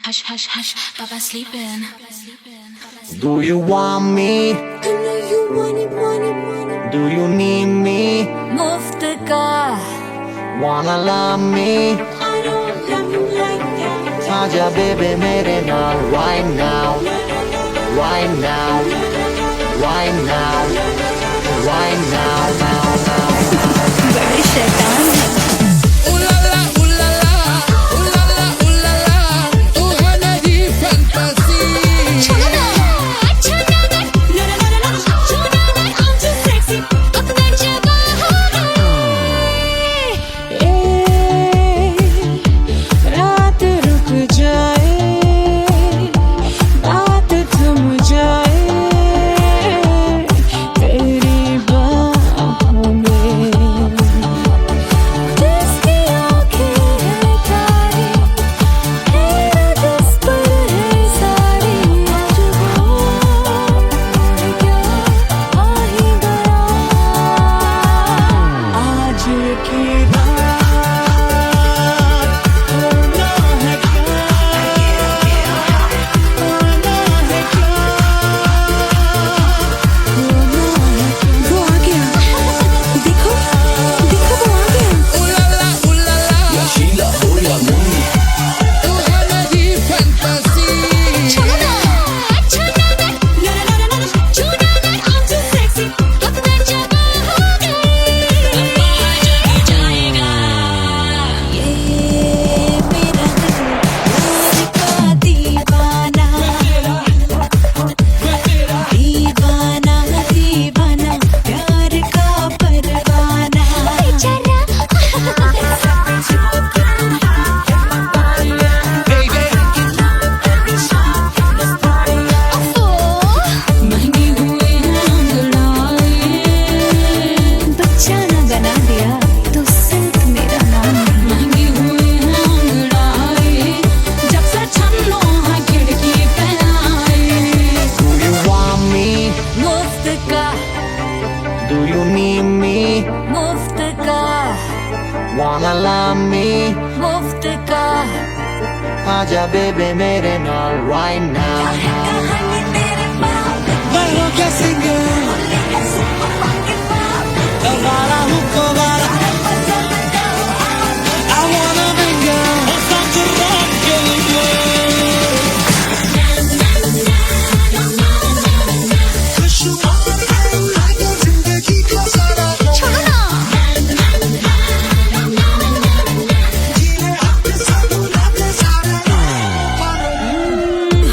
Hush, hush, hush, Baba sleeping. Do you want me? I know you want it. Do you need me? मुफ्त का Wanna love me? I don't love you like that. आजा baby मेरे नाल right now, right now, right now, right now, now. बड़े शैतान हैं। Do you need me? मुफ्त का Wanna love me? मुफ्त का आजा baby मेरे नाल right now. मैं हूँ क्या सिंगर वाला हूँ कोवाला I wanna mingle और साथ rock के लिए जिंदगी को सारा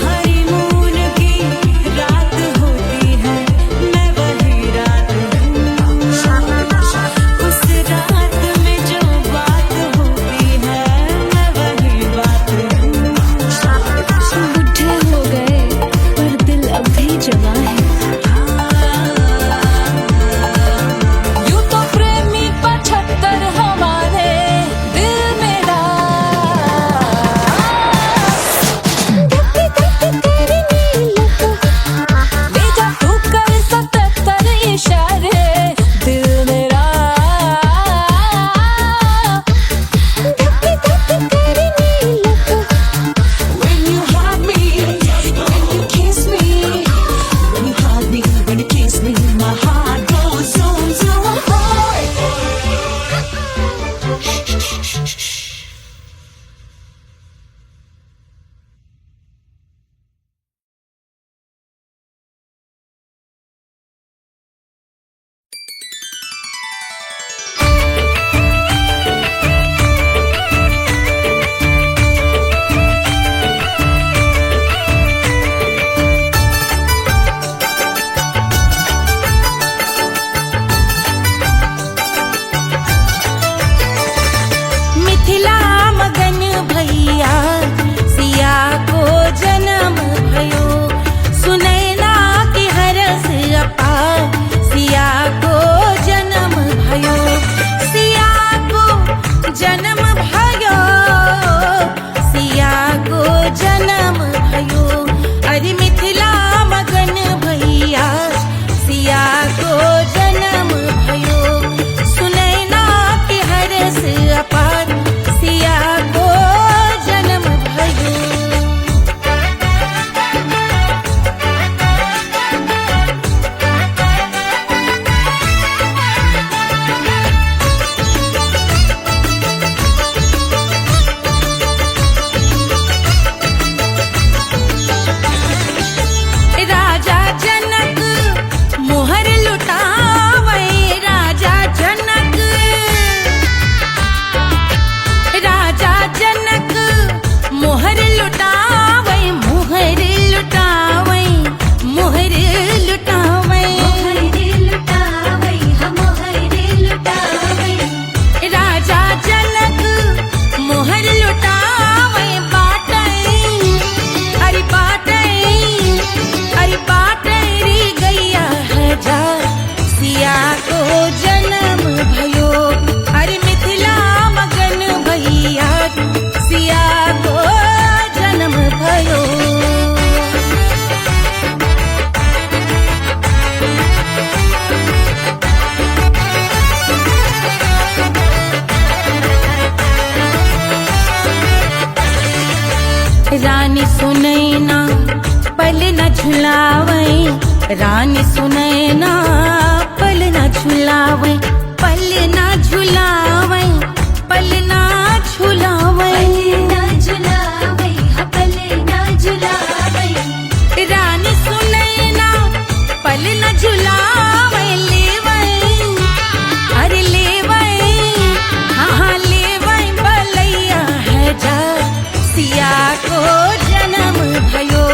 हनीमून की रात होती है, मैं वही रात हूँ। उस रात में जो बात होती है, मैं वही बात हूँ। बुढ़े हो गए पर दिल अब भी जवां है। यूं तो प्रेमी 75 हमारे दिल मेरा तेरी नीलों ले जा तू कर 77 इशारे दिल मेरा तेरी नीलों When you hug me, when you kiss me, when you hug me, when you kiss me, my heart goes zoom zoom. Mithila मगन भैया सिया को जन्म भयो सुनैना की हरस अपार सिया को जन्म भयो सिया को जन्म भयो सिया को जन्म भयो अरे मिथिला मगन भैया सिया को जन्म भयो सुनैना की हरस अपार सिया को जन्म भयो। लुटावे मोहर लुटावे मोहर लुटावे राजा जनक मोहर लुटावे बाटे अरे बाटे रे गैया हजार सिया को जन्म भयो अरे मिथिला मगन भैया सिया को जन्म भयो रानी सुनैना पल न झुलावे रानी सुनैना पल न झुलावे पल न झुलावे पल न झुलावे रानी सुनैना पल न झुलावे लेवे अरे लेवे हाँ लेवे बलैया है जा सिया को जन्म भयो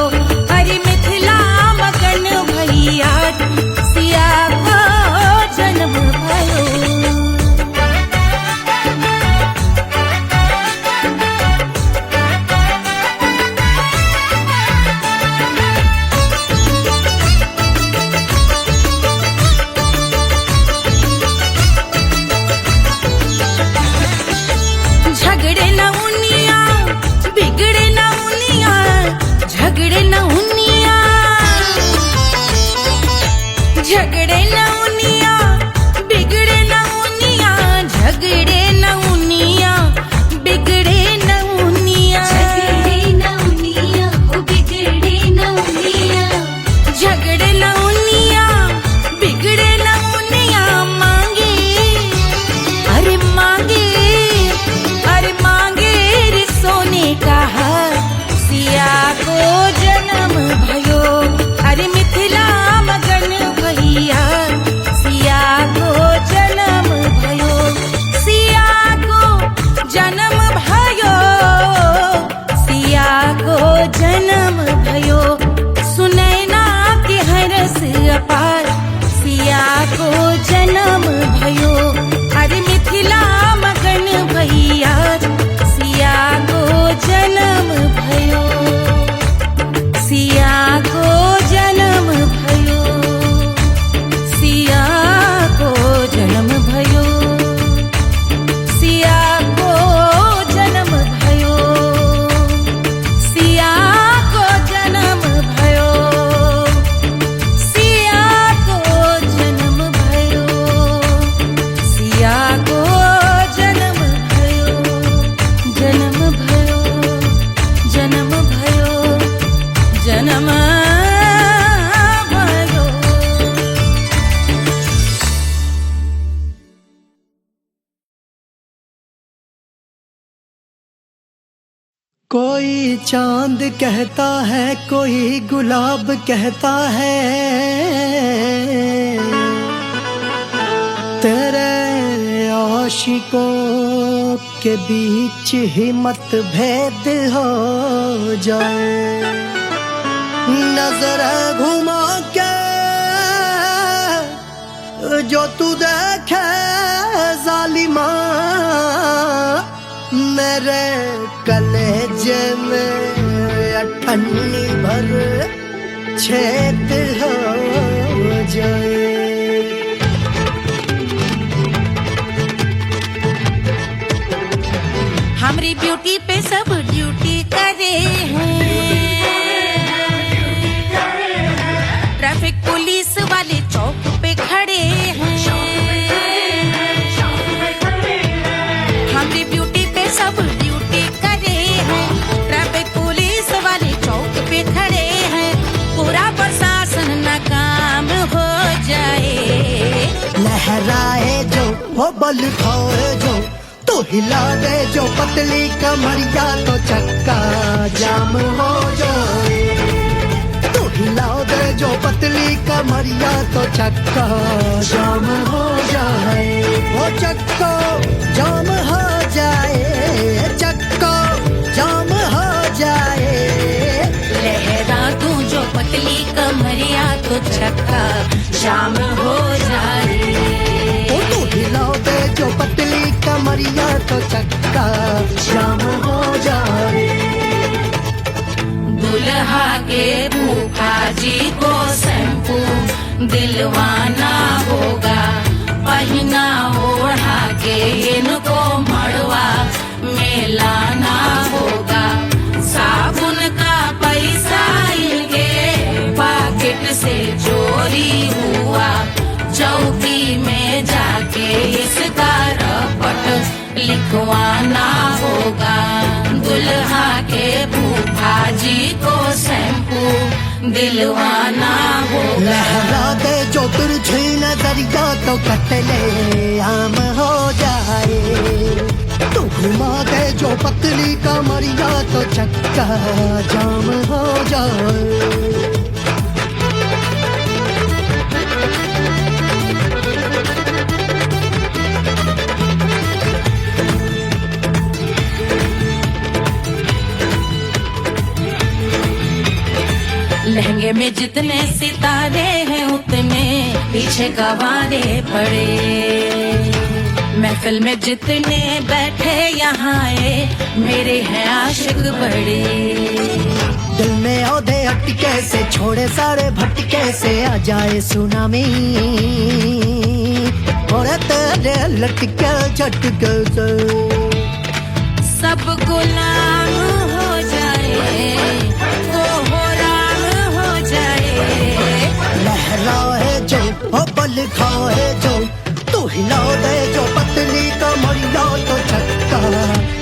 अरे मिथिला मगन भैया सिया को जन्म भयो झगड़े न उनिया बिगड़े न उनिया झगड़े न उनिया झगड़े न उनिया बिगड़े न उनिया झगड़े न उनिया बिगड़े न उनिया झगड़े न उनिया बिगड़े न उनिया मांगे अरे मांगे रे सोने का हार सिया को जन्म भयो अरे मिथिला मगन भैया सिया को जन्म भयो सिया को जन्म भयो सिया को जन्म भयो सुनैना के हरस अपार सिया को जन्म भयो अरे मिथिला मगन भैया सिया को जन्म भयो सिया को जन्म भयो सिया को जन्म भयो सिया को जन्म भयो सिया को जन्म भयो सिया को जन्म भयो सिया को जन्म भयो जन्म भयो जन्म भयो जन्म भयो कोई चांद कहता है कोई गुलाब कहता है तेरे आशिकों के बीच ही मतभेद हो जाए नजर घुमा के जो तू देखे जालिमा मेरे कलेजे में अठन्नी भर छेद हो जाए हमारी ब्यूटी पे सब ड्यूटी करे हैं ट्रैफिक पुलिस वाले चौक पे खड़े हैं हमारी ब्यूटी पे सब ड्यूटी करे हैं ट्रैफिक पुलिस वाले चौक पे खड़े हैं पूरा प्रशासन नाकाम हो जाए लहराए जो वो बल खाए जो तो हिला दे जो पतली कमरिया तो चक्का जाम हो जाए तो हिला दे जो पतली कमरिया तो चक्का जाम हो जाए वो चक्का जाम हो जाए चक्का जाम हो जाए शाम हो जाए। ओ तू हिला दे जो पतली कमरिया तो चक्का जाम हो जाए। दुल्हा के फूफा जी को शैम्पू दिलवाना होगा, पहना ओढ़ा के इनको मड़वा में लाना होगा। साबुन का पैसा इनके पॉकेट से चोरी हुआ, चौकी में जाके इसका रपट लिखवाना होगा। दुल्हा के फूफा जी को शैम्पू दिलवाना होगा। लहरा दे जो तुझे नजरिया तो कतले आम हो जाए। तू घुमा दे जो पतली कमरिया तो चक्का जाम हो जाए। लहंगे में जितने सितारे हैं उतने पीछे गवारे पड़े। महफिल में जितने बैठे यहाँ आए मेरे हैं आशिक बड़े। दिल में औधे अटके से छोड़े सारे भटके से आ जाए सुनामी, और तेरे लटके झटके से सब गुलाम हो जाए, वो हो राम हो जाए। लहराए जो ओ बल खाए जो, तू हिला दे जो पतली कमरिया तो चक्का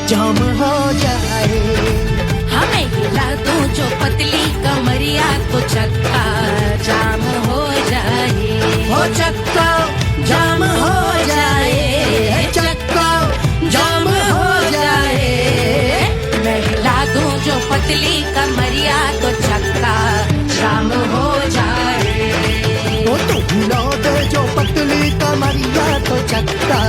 जाम हो जाए। हमें हिला दूं जो पतली कमरिया तो चक्का जाम हो जाए। हो चक्का जाम हो जाए, चक्का जाम हो जाए। मैं हिला दूं जो पतली कमरिया तो चक्का जाम हो जाए। ओ तू हिला दे जो पतली कमरिया तो चक्का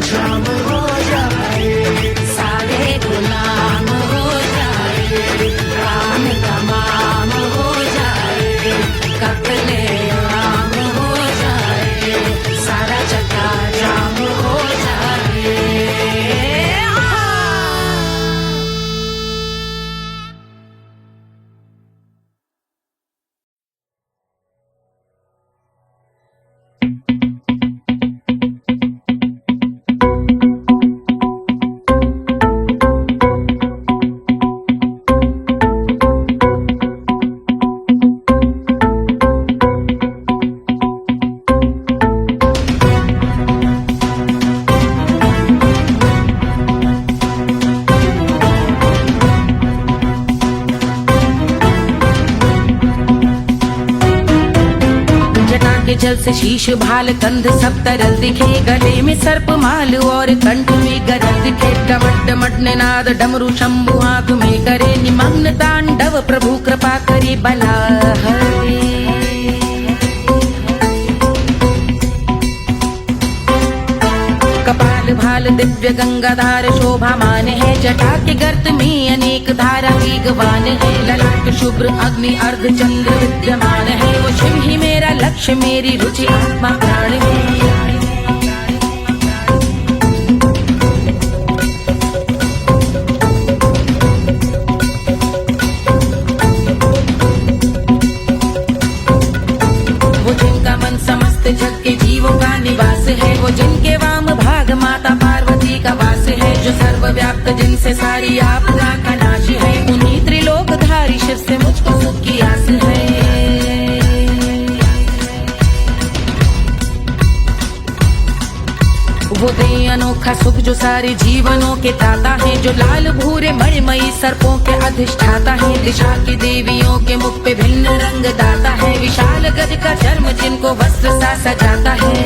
जाम हो जाए। सारे गुलाम हो जाए, काम तमाम हो जाए, कत्ले आम हो जाए, सारा चक्का जाम हो जाए। जल से शीश भाल कंध सब तरल दिखे, गले में सर्प माल और कंठ में गरल दिखे। डमट डमट निनाद डमरू शंभु आंख में करे निमग्न तांडव, प्रभु कृपा करे बला हरे। कपाल भाल दिव्य गंगाधार शोभामान है, जटा के गर्त में अनेक धारा वेगवान है। ललाट शुभ्र अग्नि अर्ध चंद्र विद्यमान है, वो शिव ही मेरा लक्ष्य मेरी रुचि आत्मा प्राण है। वो जिनका मन समस्त जग के जीवों का निवास है, वो जिनके वाम भाग माता पार्वती का वास है। जो सर्वव्याप्त जिनसे सारी आपदा का नाश है, उन्हीं त्रिलोकधारी शिव से मुझको सुख की आस है। वो दे अनोखा सुख जो सारे जीवनों के दाता है, जो लाल भूरे मणिमयी सर्पों के अधिष्ठाता है। दिशा की देवियों के मुख पे भिन्न रंग दाता है, विशाल गज का चर्म जिनको वस्त्र सा सजाता है।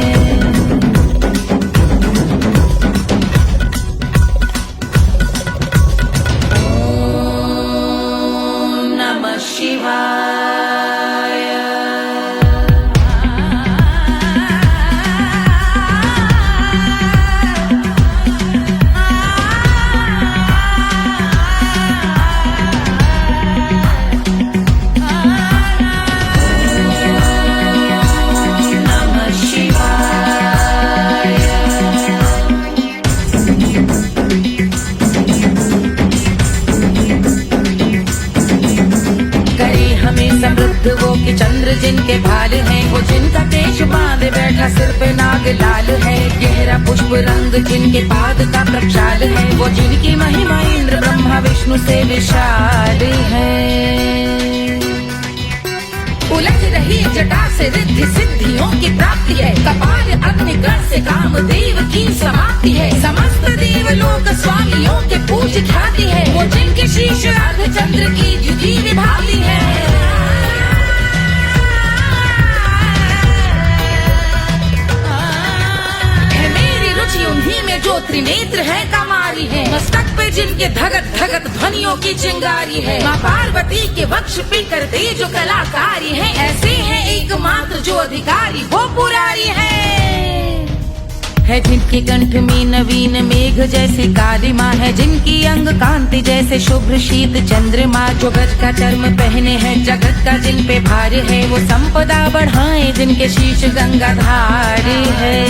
ओम नमः शिवाय। शशि चंद्र जिनके भाल हैं, वो जिनका केश बांधे बैठा सिर पे नाग लाल है। गहरा पुष्प रंग जिनके पाद का प्रक्षाल है, वो जिनकी महिमा इंद्र ब्रह्मा विष्णु से विशाल है। उलझ रही जटा से रिद्धि सिद्धियों की प्राप्ति है, कपाल अग्निकर से कामदेव की समाप्ति है। समस्त देवलोक स्वामियों के पूज ख्याति है, वो जिनके शीश अर्धचंद्र की द्युति विभाती है। मेरी रुचि उन्हीं में जो त्रिनेत्र है कमारी है, मस्तक पे जिनके धगत धगत ध्वनियों की चिंगारी है। माँ पार्वती के वक्ष पे करते जो कलाकारी है, ऐसे है एकमात्र जो अधिकारी वो पुरारी है जिनके कंठ में नवीन मेघ जैसे कालिमा है, जिनकी अंग कांति जैसे शुभ्र शीत चंद्रमा। जो गज का चर्म पहने हैं जगत का जिन पे भार है, वो संपदा बढ़ाए जिनके शीश गंगाधार है।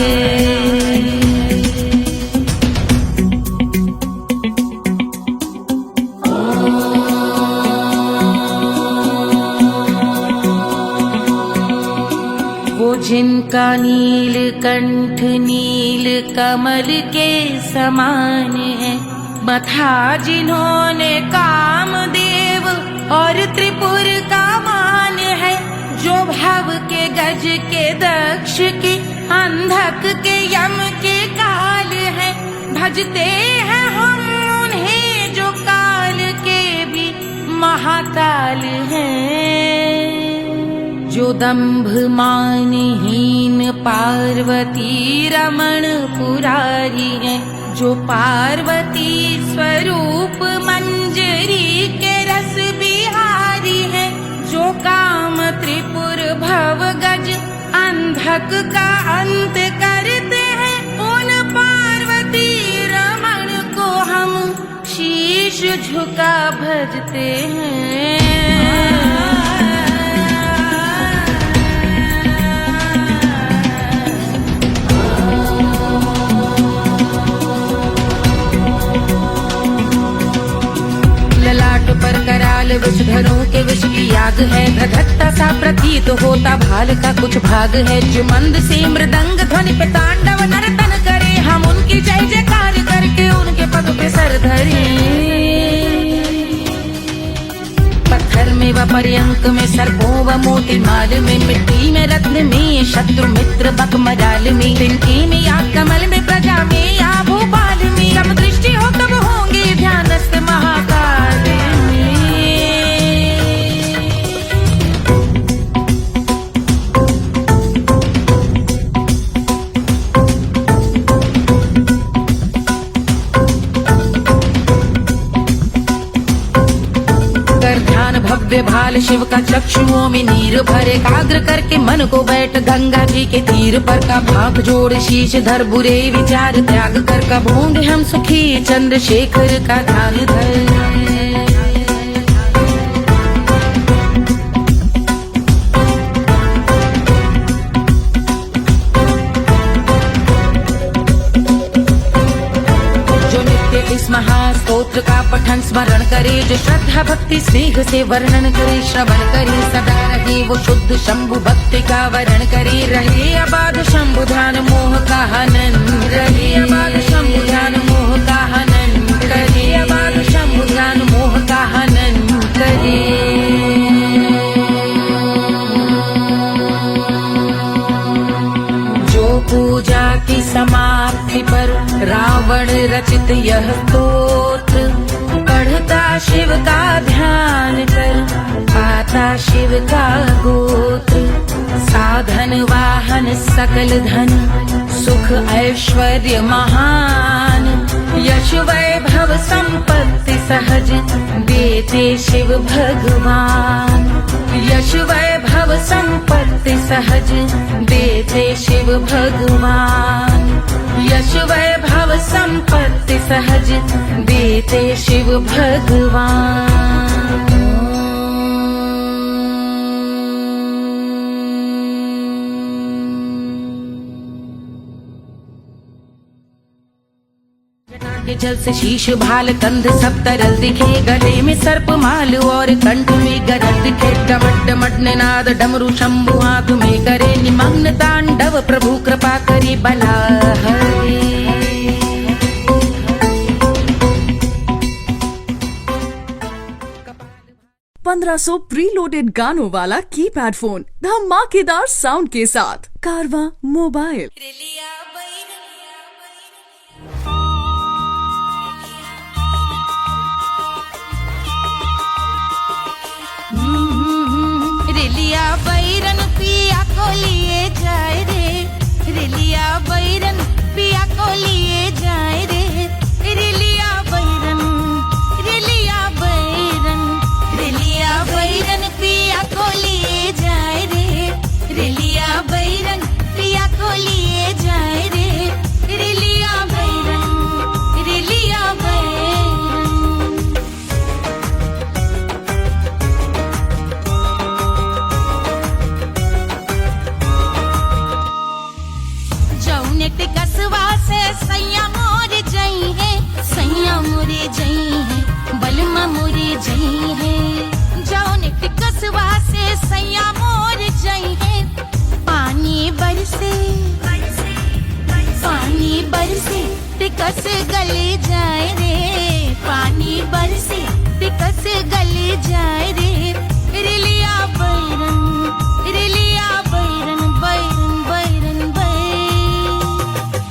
जिनका नील कंठ नील कमल के समान है, मथा जिन्होंने कामदेव और त्रिपुर का मान है। जो भव के गज के दक्ष के अंधक के यम के काल है, भजते हैं हम उन्हें जो काल के भी महाकाल हैं। जो दंभ मानहीन पार्वती रमण पुरारी है, जो पार्वती स्वरूप मंजरी के रस बिहारी है। जो काम त्रिपुर भव गज अंधक का अंत करते हैं, उन पार्वती रमण को हम शीश झुका भजते हैं। पर कराल विषधरों के विष की आग है, धधकता सा प्रतीत होता भाल का कुछ भाग है। जो मंद से मृदंग ध्वनि पे तांडव नर्तन करे, हम उनकी जय जयकार करके उनके पद पे सर धरे। पत्थर में व पर्यंक में सर्पों व मोती माल में, मिट्टी में रत्न में शत्रु मित्र बकमराल में, तिनके में या कमल में प्रजा में या भोपाल में। जब दृष्टि हो तब होंगे ध्यानस्थ महाकाल। भव्य भाल शिव का चक्षुओं में नीर भरे, एकाग्र करके मन को बैठ गंगा जी के तीर पर। का भाग जोड़ शीश धर बुरे विचार त्याग कर, कब होंगे हम सुखी चंद्रशेखर का ध्यान धर। इस महास्तोत्र का पठन स्मरण करे, जो श्रद्धा भक्ति स्नेह से वर्णन करे। श्रवण करे सदा रहे वो शुद्ध शंभु भक्ति का वर्ण करे। रहे अबाध शंभु ध्यान मोह का हनन, रहे अबाध शंभु ध्यान मोह का हनन करे। अबाध शंभु ध्यान मोह का हनन करे। पूजा की समाप्ति पर रावण रचित यह स्तोत्र, पढ़ता शिव का ध्यान कर पाता शिव का गोत्र। साधन वाहन सकल धन सुख ऐश्वर्य महान, यश वैभव संपत्ति सहज देते शिव भगवान। यश वैभव संपत्ति सहज देते शिव भगवान। यश वैभव संपत्ति सहज देते शिव भगवान। जल से शीश भाल कंध सब तरल दिखे, गले में सर्प माल और कंठ में गरल दिखे। डमट डमट निनाद डमरू शंभु आंख में करे निमग्न तांडव, प्रभु कृपा करे बला हरे। 1500 प्रीलोडेड गानों वाला कीपैड फोन धमाकेदार साउंड के साथ कारवा मोबाइल। रेलिया बैरन पिया को लिए जाए रे, रेलिया बैरन पिया को लिए जाए रे, रेलिया बैरन, रेलिया बैरन, रेलिया बैरन पिया को लिए जाए रे, रेलिया बैरन पिया को लिए जाए रे, रेलिया बैरन, रेलिया बैरन। जौनेट कसवा से सैया मोरे जई है, सैया मोरे जई है, बलमा मोरे जई है। जौनेट कसवा से सैया मोरे जई है, पानी बरसे, पानी बरसे टिकस गले जाए रे, पानी बरसे टिकस गले जाए रे, रेलिया बैरन, रेलिया बैरन, बैरन बैरन बैरन।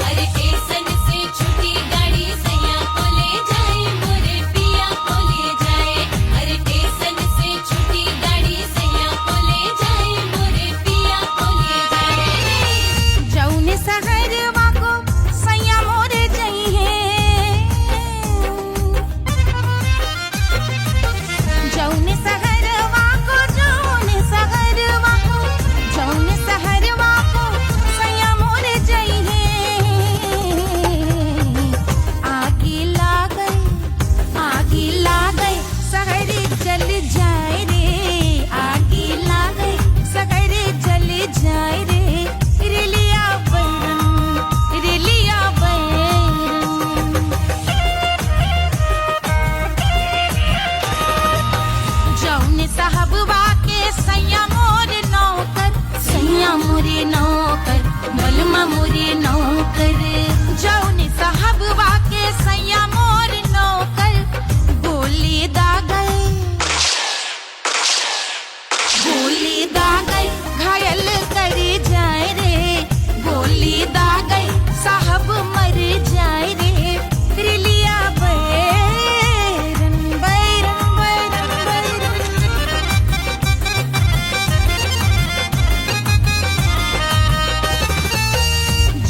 अरे स्टेशन से छुट्टी गाड़ी सैया को ले जाए, मोरे पिया को ले जाए। अरे स्टेशन से छुट्टी गाड़ी सैया को ले जाए, मोरे पिया को ले जाए। जौने सहरवा को सैया मोरे जई है, जौने सहरवा को, जौने सहरवा को, जौने सहरवा को सैया मोरे जई है। आगे लागल, आगे लागल सहरे जल जाए रे, आगे लागल सहरे जल जाए रे, रेलिया बैरन, रेलिया बैरन। जौने साहबवा के सैया मोरे नौकर, सैया मोरे नौकर, बलमा मोरे नौकर। जौने साहबवा के सैया मोरे नौकर, गोली दागल, गोली दागल घायल करे जाए रे, गोली दागल साहब मर जाए रे, रेलिया बैरन, बैरन बैरन बैरन।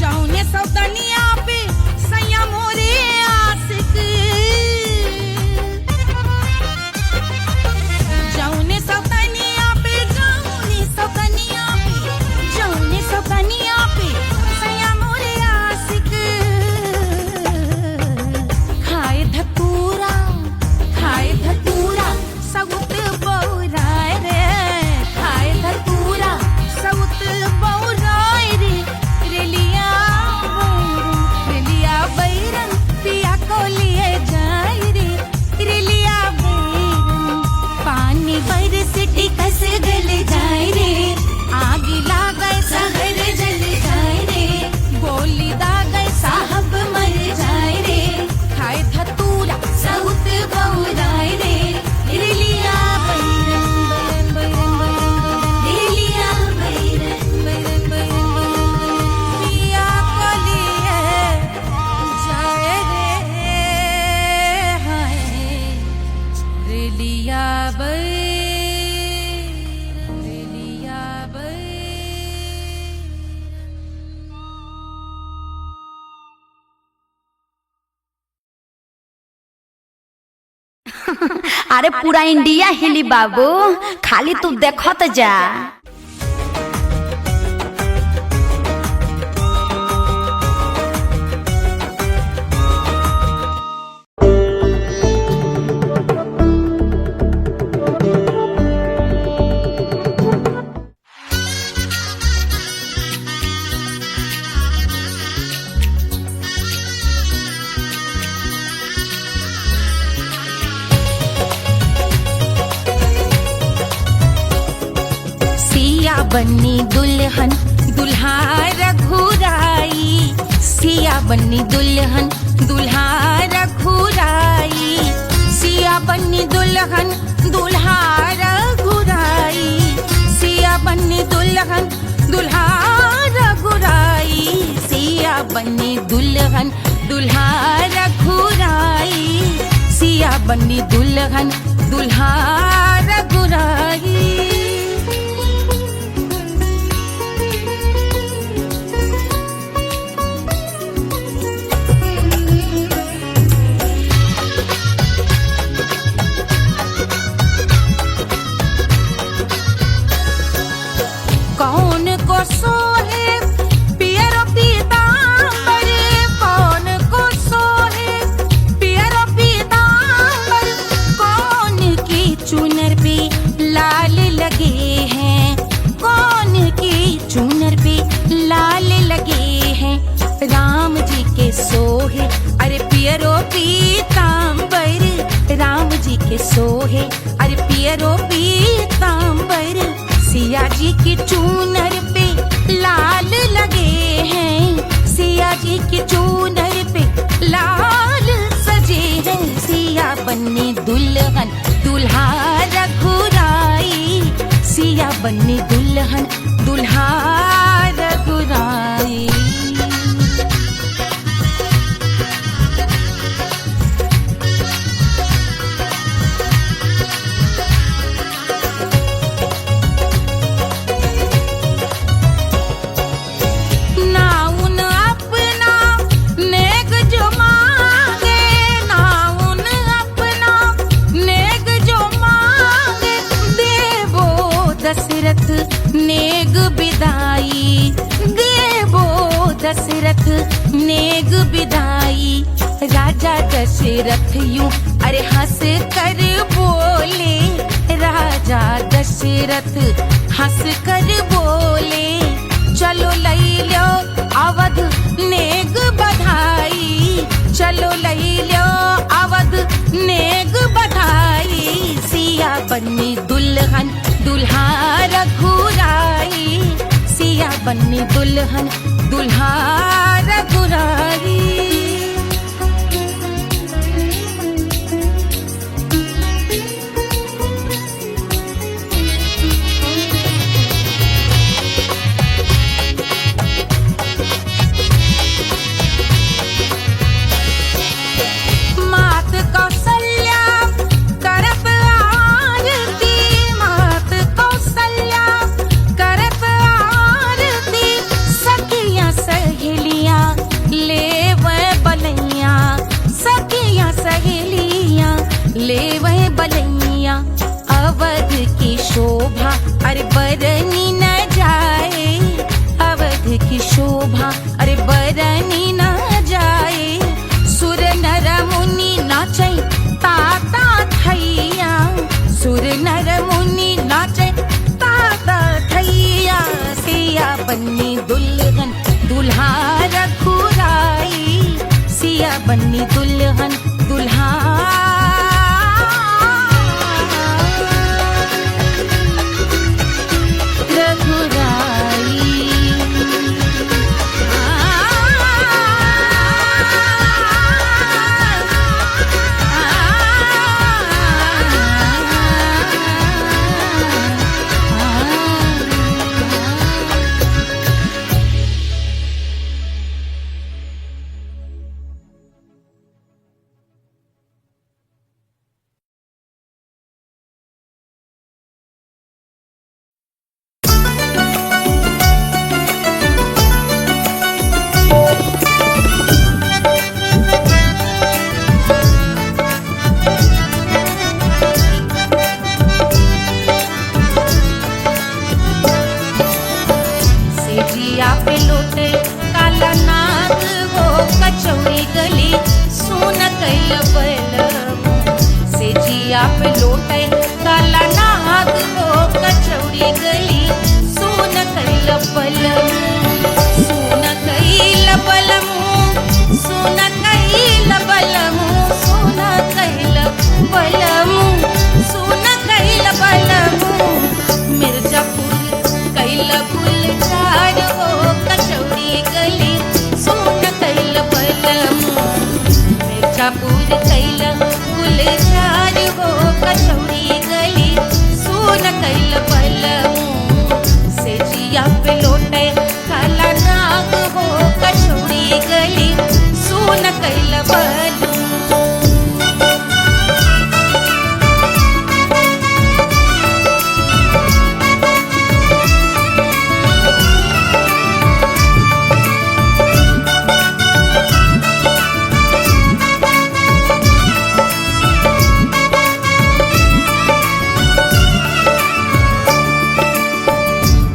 जौने सौतनिया पे सैया मोरे आशिक, जौने सौतनिया पे, जौने सौतनिया पे, जौने सौतनिया पे सैया मोरे आशिक। खाए धतूरा, खाए धतूरा सउत बौराए रे, खाए धतूरा सउत बौराए रे, रेलिया बैरन, रेलिया बैरन पिया को लिए जाए रे, रेलिया बैरन। पानी बरस टिकस गल जाए रे, आगे लागल सहर जल जाए रे, गोली दागल साहब मर जाए रे, खाए धतूरा सउत बौराए रे, रेलिया बैरन, बैरन बैरन बैरन, रेलिया बैरन, बैरन बैरन बैरन। पिया को लिए जाए रे, हाय रेलिया बैरन, रेलिया बैरन। अरे पूरा इंडिया हिली बाबू, खाली तू देखत जा। बन्नी दुल्हन दुल्हा रघुराई, सिया बन्नी दुल्हन दुल्हा रघुराई, सिया बन्नी दुल्हन दुल्हा रघुराई, सिया बन्नी दुल्हन दुल्हा रघुराई, सिया बन्नी दुल्हन दुल्हा रघुराई, सिया बन्नी दुल्हन दुल्हा रघुराई। कौन को सोहे पियरो पीतांबर, कौन को सोहे पियरो पीतांबर, कौन की चुनर पे लाल लगे हैं, कौन की चुनर पे लाल लगे हैं, राम जी के सोहे अरे पियरो पीतांबर, राम जी के सोहे अरे पियरो पीतांबर, सिया जी की चूनर पे लाल लगे हैं, सिया जी की चूनर पे लाल सजे हैं, सिया बन्नी दुल्हन दुल्हा रघुराई, सिया बन्नी दुल्हन दुल्हा रघुराई। दशरथ नेग बिदाई, देवो दशरथ नेग बिदाई, राजा दशरथ यूं अरे हंस कर बोले, राजा दशरथ हंस कर बोले, चलो लई लो अवध नेग बधाई, चलो लई लो अवध नेग बधाई, सिया बन्नी दुल्हन दुल्हा रघुराई, सिया बन्नी दुल्हन दुल्हा रघुराई। मात कौशल्या करत आरती, मात कौशल्या करत आरती, सखियां सहेलियां लेवै बलैया, सखियां सहेलियां लेवै बलैया, अवध की शोभा अरे बरनी न जाए, अवध की शोभा अरे बरनी न जाए, सुर नर मुनि नाचे ताता थैया, सुर नर मुनि नाचे ताता थैया, सिया बन्नी दुल्हन दुल्हा रघुराई, सिया बन्नी दुल्हन दुल्हा पे लोटे काला नाग वो कचौड़ी गली सोन कैल बलम सोन कैल बलम सोन कैल बलम सोन कैल बलम सोन कैल बलम मिर्जापुर कैल मिर्जापुर कैल गुलजार हो कचौड़ी गली सुन कैल बलमू से जिया पे लोटे काला नाग हो कचौड़ी गली सुन कैल बलमू।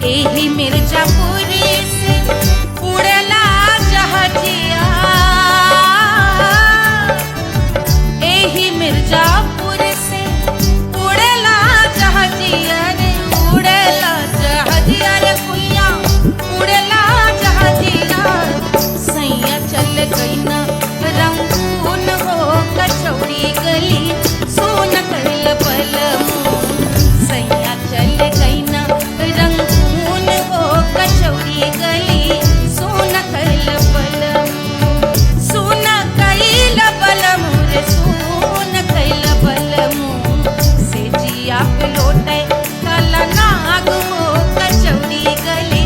एही मिर्जापुर से उड़ला जहाजिया, एही मिर्जापुर से उड़ला जहाजिया रे उड़ला जहाजिया रे कुइया उड़ला जहाजिया। सैया चल गई ना रंगून हो कचौड़ी गली सोन कैल बलमू। सैया चल गई ना रंगून हो कचौड़ी गली सोन कैल बलमू। सोन कैल बलमू रे सोन कैल बलमू से जिया पे लोटे काला नाग हो कचौड़ी गली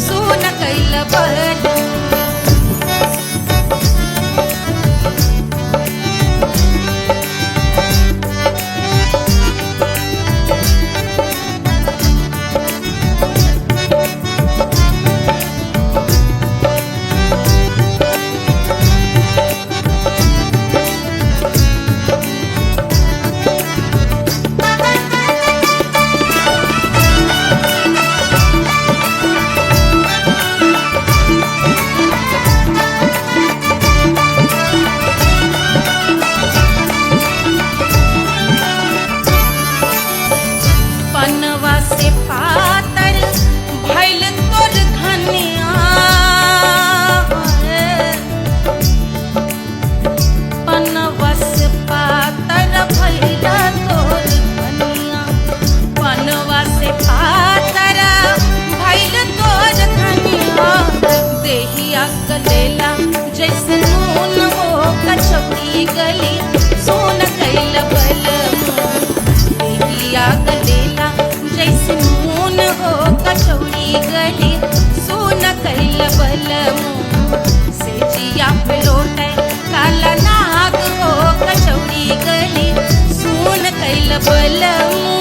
सोन कैल बलमू। पनवा से पातर भइल तोर धनिया, पनवा से पातर भइल तोर धनिया, पनवा से पातर भइल तोर धनिया। देहिया गलेला जैसे नून हो कचौड़ी गली सोन कैल बलमू। देहिया गलेला जैसे नून हो कचौड़ी गली सोन कैल बलमू। से जिया पे लोटे काला नाग हो कचौड़ी गली सोन कैल बलमू।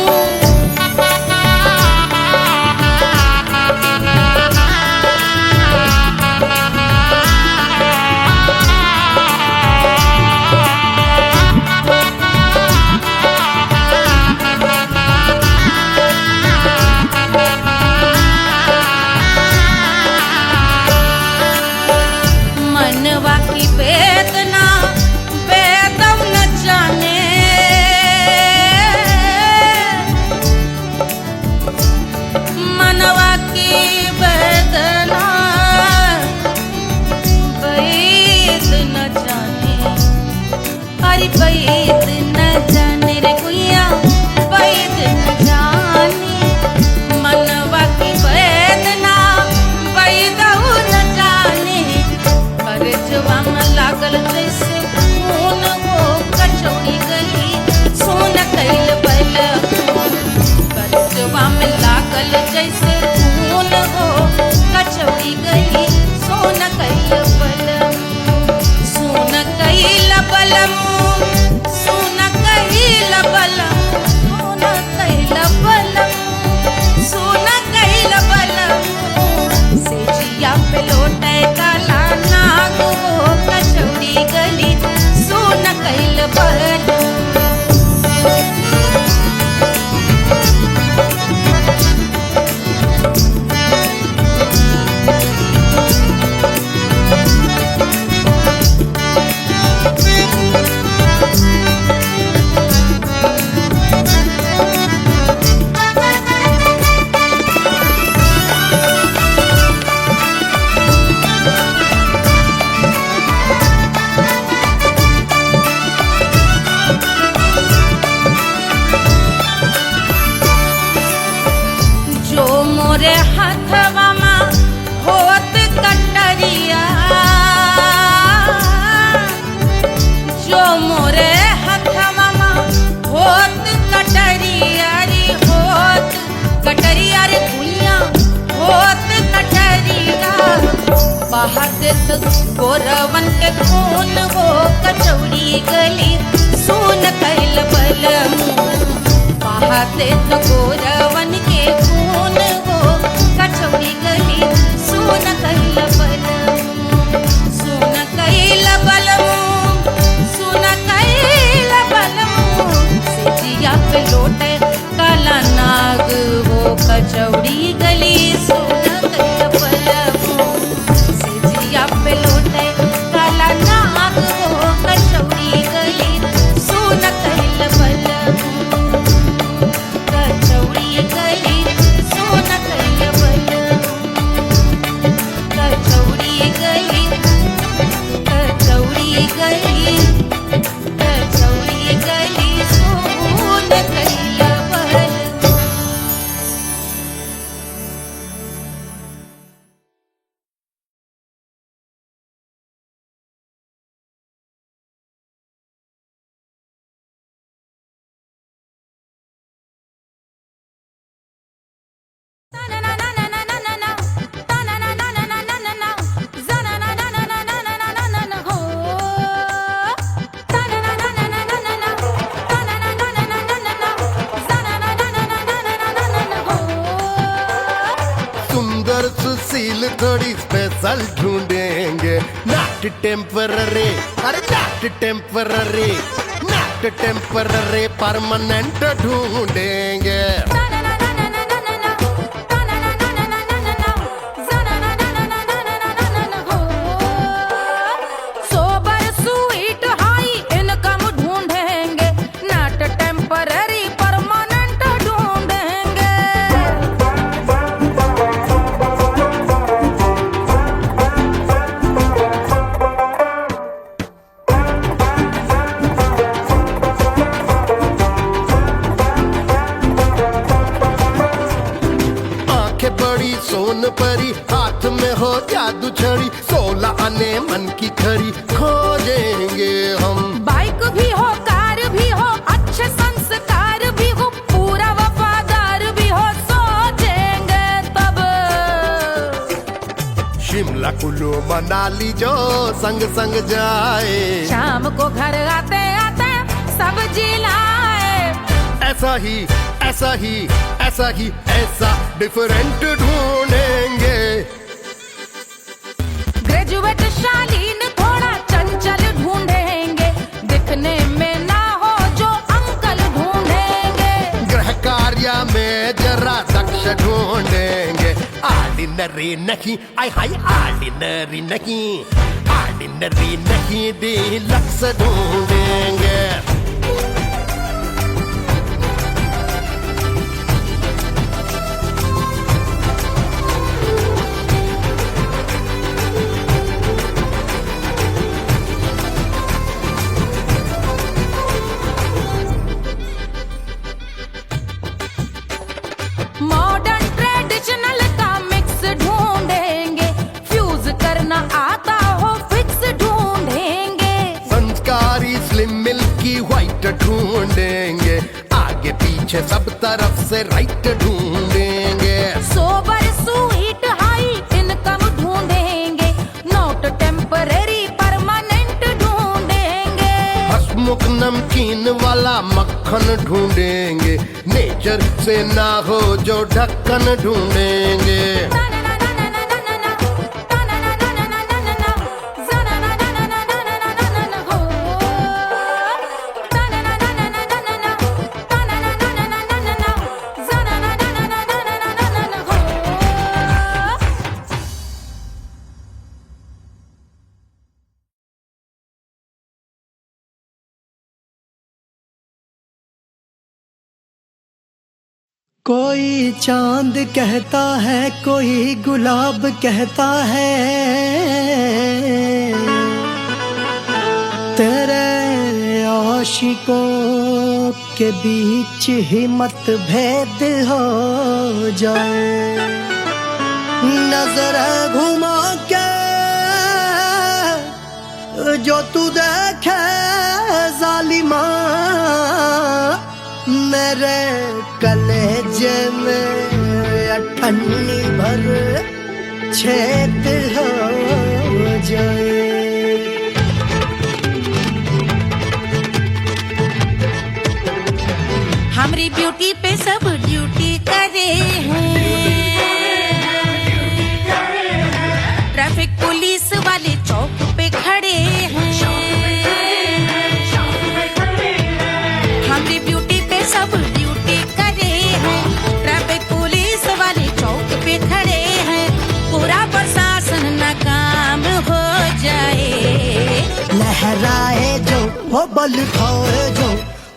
मनवा की वेदना वेदम न जाने, मनवा की वेदना वेद न जाने। अरे वेद न जाने रे गुइया वेद न जाने। मनवा की वेदना वेद न जाने। करजवा में लागल जैसे खून हो कचौड़ी गली सोन कैल बलमू। करजवा में लागल जैसे खून हो कचौड़ी गली सोन कैल बलमू। सोन कैल बलमू सोन कैल बलमू सोन कैल बलमू सोन कैल बलमू। से जिया पे लोटे काला नाग हो कचौड़ी गली सोन कैल बलमू। मोरे हाथवा में होत कटरिया जो कचौड़ी गली सुन कैल बलमू पाहते तो गोरवन के खून हो कचौड़ी गली सुन कैल बलमू सुन कैल बलमू सुन कैल बलमू सिजिया पे लोटे काला नाग हो कचौड़ी गली सुन कैल बलमू सिजिया पे लोटे काला नाग हो कचौड़ी गली सुन कैल बलमू कचौड़ी गली सुन कैल बलमू कचौड़ी गली कचौड़ी गली कचौड़ी गली सुन कैल बलमू सुंदर सुशील थोड़ी स्पेशल ढूंढेंगे नॉट टेम्पररी अरे not temporary not temporary permanent ढूंढेंगे सोबर स्वीट हाई इनकम ढूंढेंगे नॉट टेम्पररी परमानेंट ढूंढेंगे आंखें बड़ी सोन परी हाथ में हो जादू छड़ी 16 आने मन की खरी खोजेंगे हम बाइक भी हो कार भी हो अच्छे संस्कार भी हो पूरा वफादार भी हो सोचेंगे तब शिमला कुल्लू मनाली जो संग संग जाए शाम को घर आते आते सब्जी लाए ऐसा ही ऐसा ही ऐसा ही ऐसा डिफरेंट ढूंढेंगे ग्रेजुएट शालीन थोड़ा चंचल ढूंढेंगे दिखने में ना हो जो अंकल ढूंढेंगे गृह कार्य में जरा दक्ष ढूंढेंगे ऑर्डिनरी नहीं आई हाई ऑर्डिनरी नहीं ऑर्डिनरी नहीं डीलक्स ढूंढेंगे मॉडर्न ट्रेडिशनल का मिक्स ढूंढेंगे फ्यूज करना आता हो फिक्स ढूंढेंगे संस्कारी स्लिम मिल्की व्हाइट ढूंढेंगे आगे पीछे सब तरफ से राइट ढूंढेंगे सोबर स्वीट हाई इनकम ढूंढेंगे नॉट टेम्पररी परमानेंट ढूंढेंगे हसमुख नमकीन वाला मक्खन ढूंढेंगे नेचर से ना हो जो ढक्कन ढूंढेंगे कोई चांद कहता है कोई गुलाब कहता है तेरे आशिकों के बीच ही मतभेद हो जाए नजर घुमा के जो तू देखे जालिमा मेरे कलेजे में अठन्नी भर छेद हो जाए ब्यूटी पे सब ड्यूटी करे हैं। ट्रैफिक पुलिस वाले चौक पे खड़े हैं। हमारी ब्यूटी पे सब ड्यूटी करे हैं। ट्रैफिक पुलिस वाले चौक पे खड़े हैं। पूरा प्रशासन नाकाम हो जाए। लहराए जो वो बल खाए जो,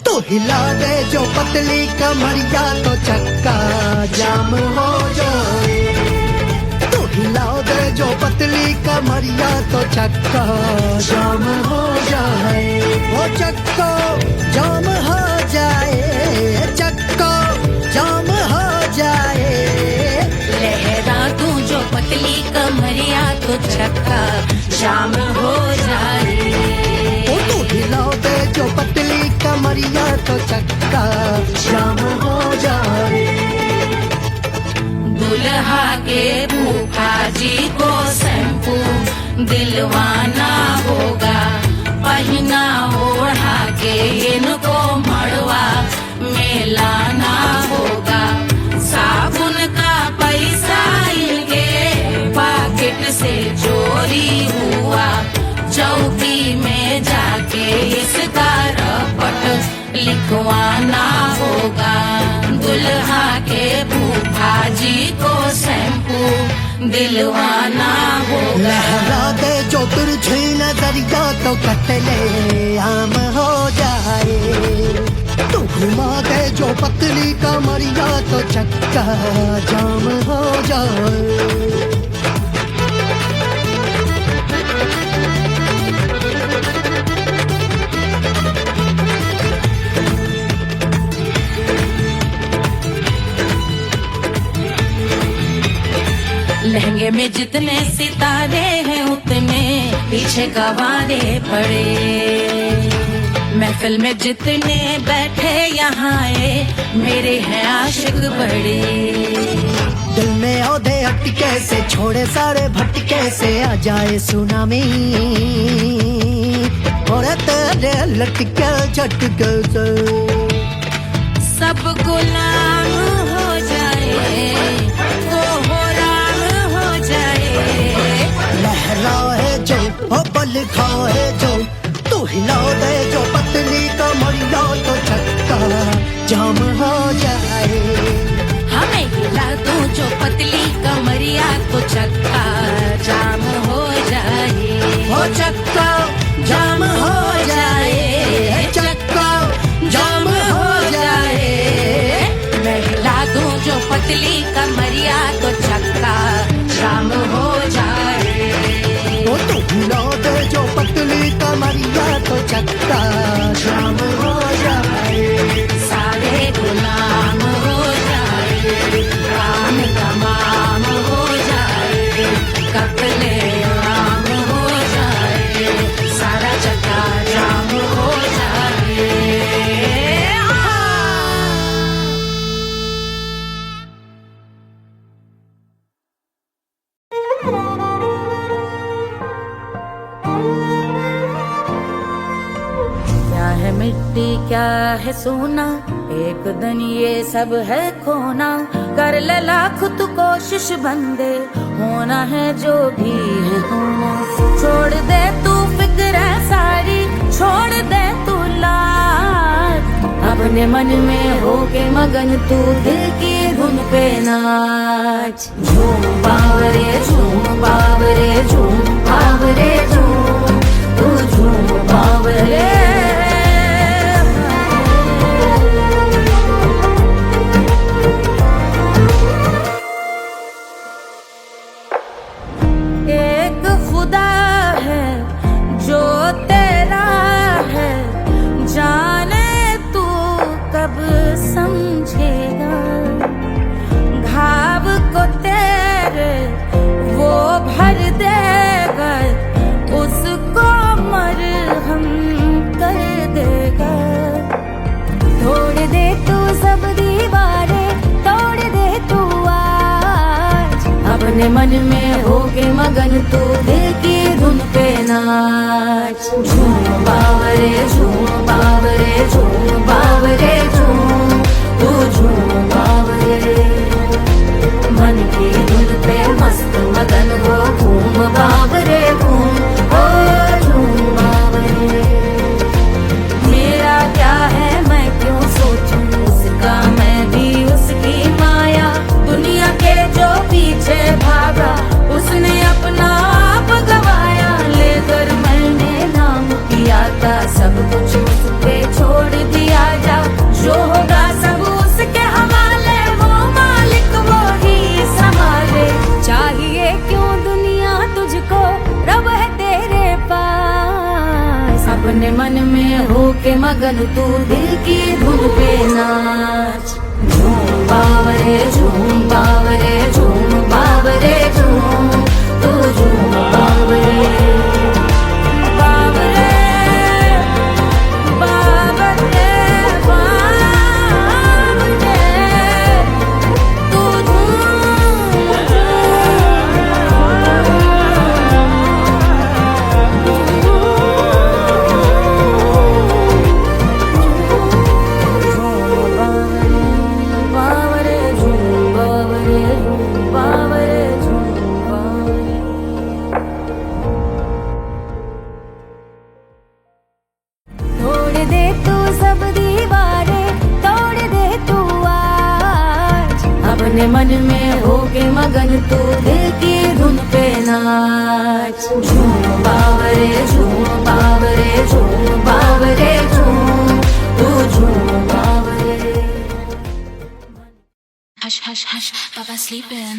तो हिला दे जो पतली कमरिया तो चक्का जाम हो जाए। तो हिला दे जो पतली कमरिया तो चक्का जाम हो जाए। वो चक्का जाम हो जाए, चक्का जाम हो जाए। लहरा तू जो पतली कमरिया तो चक्का जाम हो जाए। ओ तो हिला दे जो पतली कमरिया तो चक्का जाम हो जाए। दुल्हा के फूफा जी को शैम्पू दिलवाना होगा। पहना ओढ़ा के इनको मड़वा में लाना होगा। साबुन का पैसा इनके पॉकेट से चोरी हुआ। चौकी में जाके इसका रपट लिखवाना होगा। दुल्हा के फूफा जी को शैम्पू दिलवाना होगा। लहरा दे जो तिरछी नजरिया तो कतले आम हो जाए। तू घुमा दे जो पतली कमरिया तो चक्का जाम हो जाए। लहंगे में जितने सितारे हैं उतने पीछे गवारे पड़े। महफिल में जितने बैठे यहाँ आए मेरे हैं आशिक बड़े। दिल में औधे अटके से छोड़े सारे भटके से आ जाए सुनामी। और तेरे लटके झटके से सब गुलाम हो जाए, वो हो राम हो जाए। लहराए जो ओ बल खाए जो, तू हिला दे जो पतली कमरिया तो चक्का जाम हो जाए। हमें हिला दो जो पतली कमरिया तो चक्का जाम हो जाए। ओ चक्का जाम हो जाए, चक्का जाम हो जाए। मैं हिला दूं जो पतली कमरिया तो चक्का जाम हो जाए। ओ तू हिला दे जो पतली कमरिया तो चक्का जाम हो जाए। सारे गुलाम हो जाए, काम तमाम हो जाए। कपले आम हो जाए, सारा चक्का जाम हो जाए। क्या है मिट्टी क्या है सोना, एक दिन ये सब है खोना। कर ले लाख तू कोशिश बंदे, होना है जो भी है होना। छोड़ दे तू फिक्र सारी, छोड़ दे तू लाज। अपने मन में होके मगन तू दिल की धुन पे नाच। झूम बावरे झूम बावरे झूम बावरे झूम, तू झूम बावरे। एक खुदा है जो तेरा है, जाने तू कब समझेगा। घाव को तेरे वो भर देगा, उसको मरहम कर देगा। तोड़ दे तू सब दीवारें, तोड़ दे तू आज। अपने मन में होके मगन तू दिल की धुन पे नाच। झूम बावरे झूम बावरे झूम बावरे झूम, तू झूम बावरे, मन की धुन पे मस्त मगन हो घूम बावरे घूम, ओ झूम बावरे। मेरा क्या है मैं क्यों सोचूं उसका, मैं भी उसकी माया, दुनिया के जो पीछे भागा उसने अपना आप गवाया। लेकर मैंने नाम किया था सब कुछ उस पे छोड़ दिया जा, जो होगा सब उसके हवाले, वो मालिक वो ही संभाले। चाहिए क्यों दुनिया तुझको, रब है तेरे पास, अपने मन में हो के मगन तू दिल की धुन पे नाच। झूम बावरे झूम बावरे झूम बावरे झूम, तू झूम बावरे बावरे बावरे बावरे, तू बावरे झूम बावरे बावरे झूम बावरे। तोड़ दे तू सब दीवारें, तोड़ दे तू आज, अपने मन में हो के मगन तू दिल की धुन पे नाच। झूम बावरे झूम बावरे झूम बावरे झूम, तू झूम बावरे। Hush, hush, hush, Baba sleeping.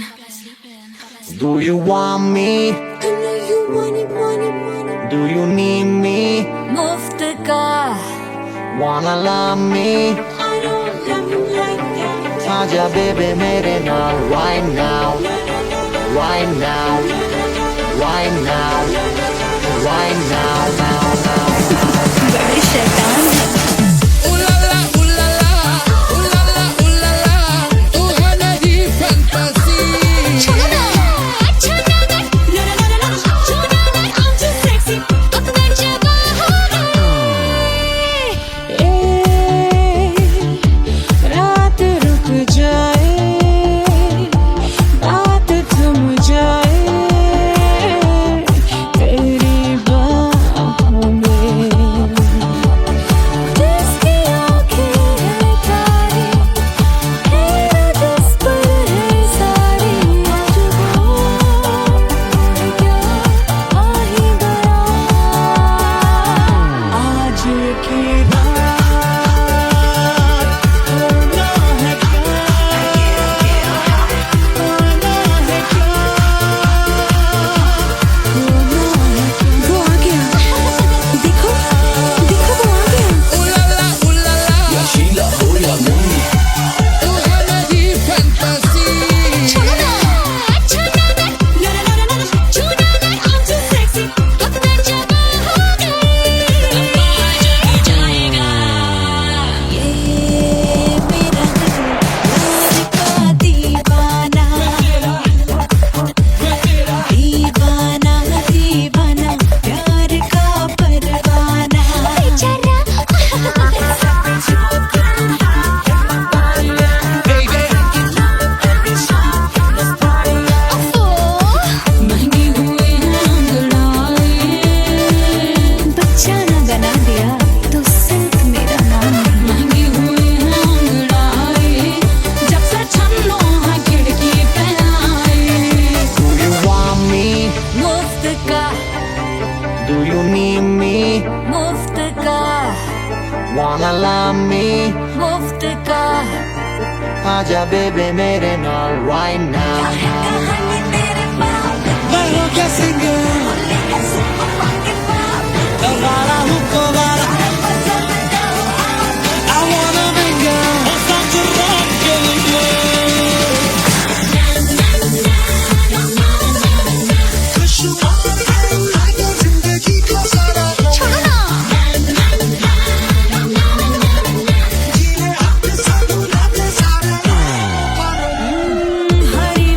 Do you want me? I know you want it, want it, want it. Do you need me? मुफ्त का Wanna love me? I don't love you like that. आजा baby मेरे नाल right now, right now, right now, right now, now, now. बड़े शैतान है। रात रुक जाए, बात थम जाए, तेरी बाहों में। जिसकी आँखें हैं तारी, है जिस पर है सारी, आज वो क्या आ ही गया। आज की Wanna love me? मुफ्त का आजा baby मेरे नाल right now. कहानी तेरे बाप मैं हो क्या सिंगर, वाला हूँ को वाला, I wanna mingle, और साथ rock करेंगे। जिंदगी को सारा छोड़ो ना, हरी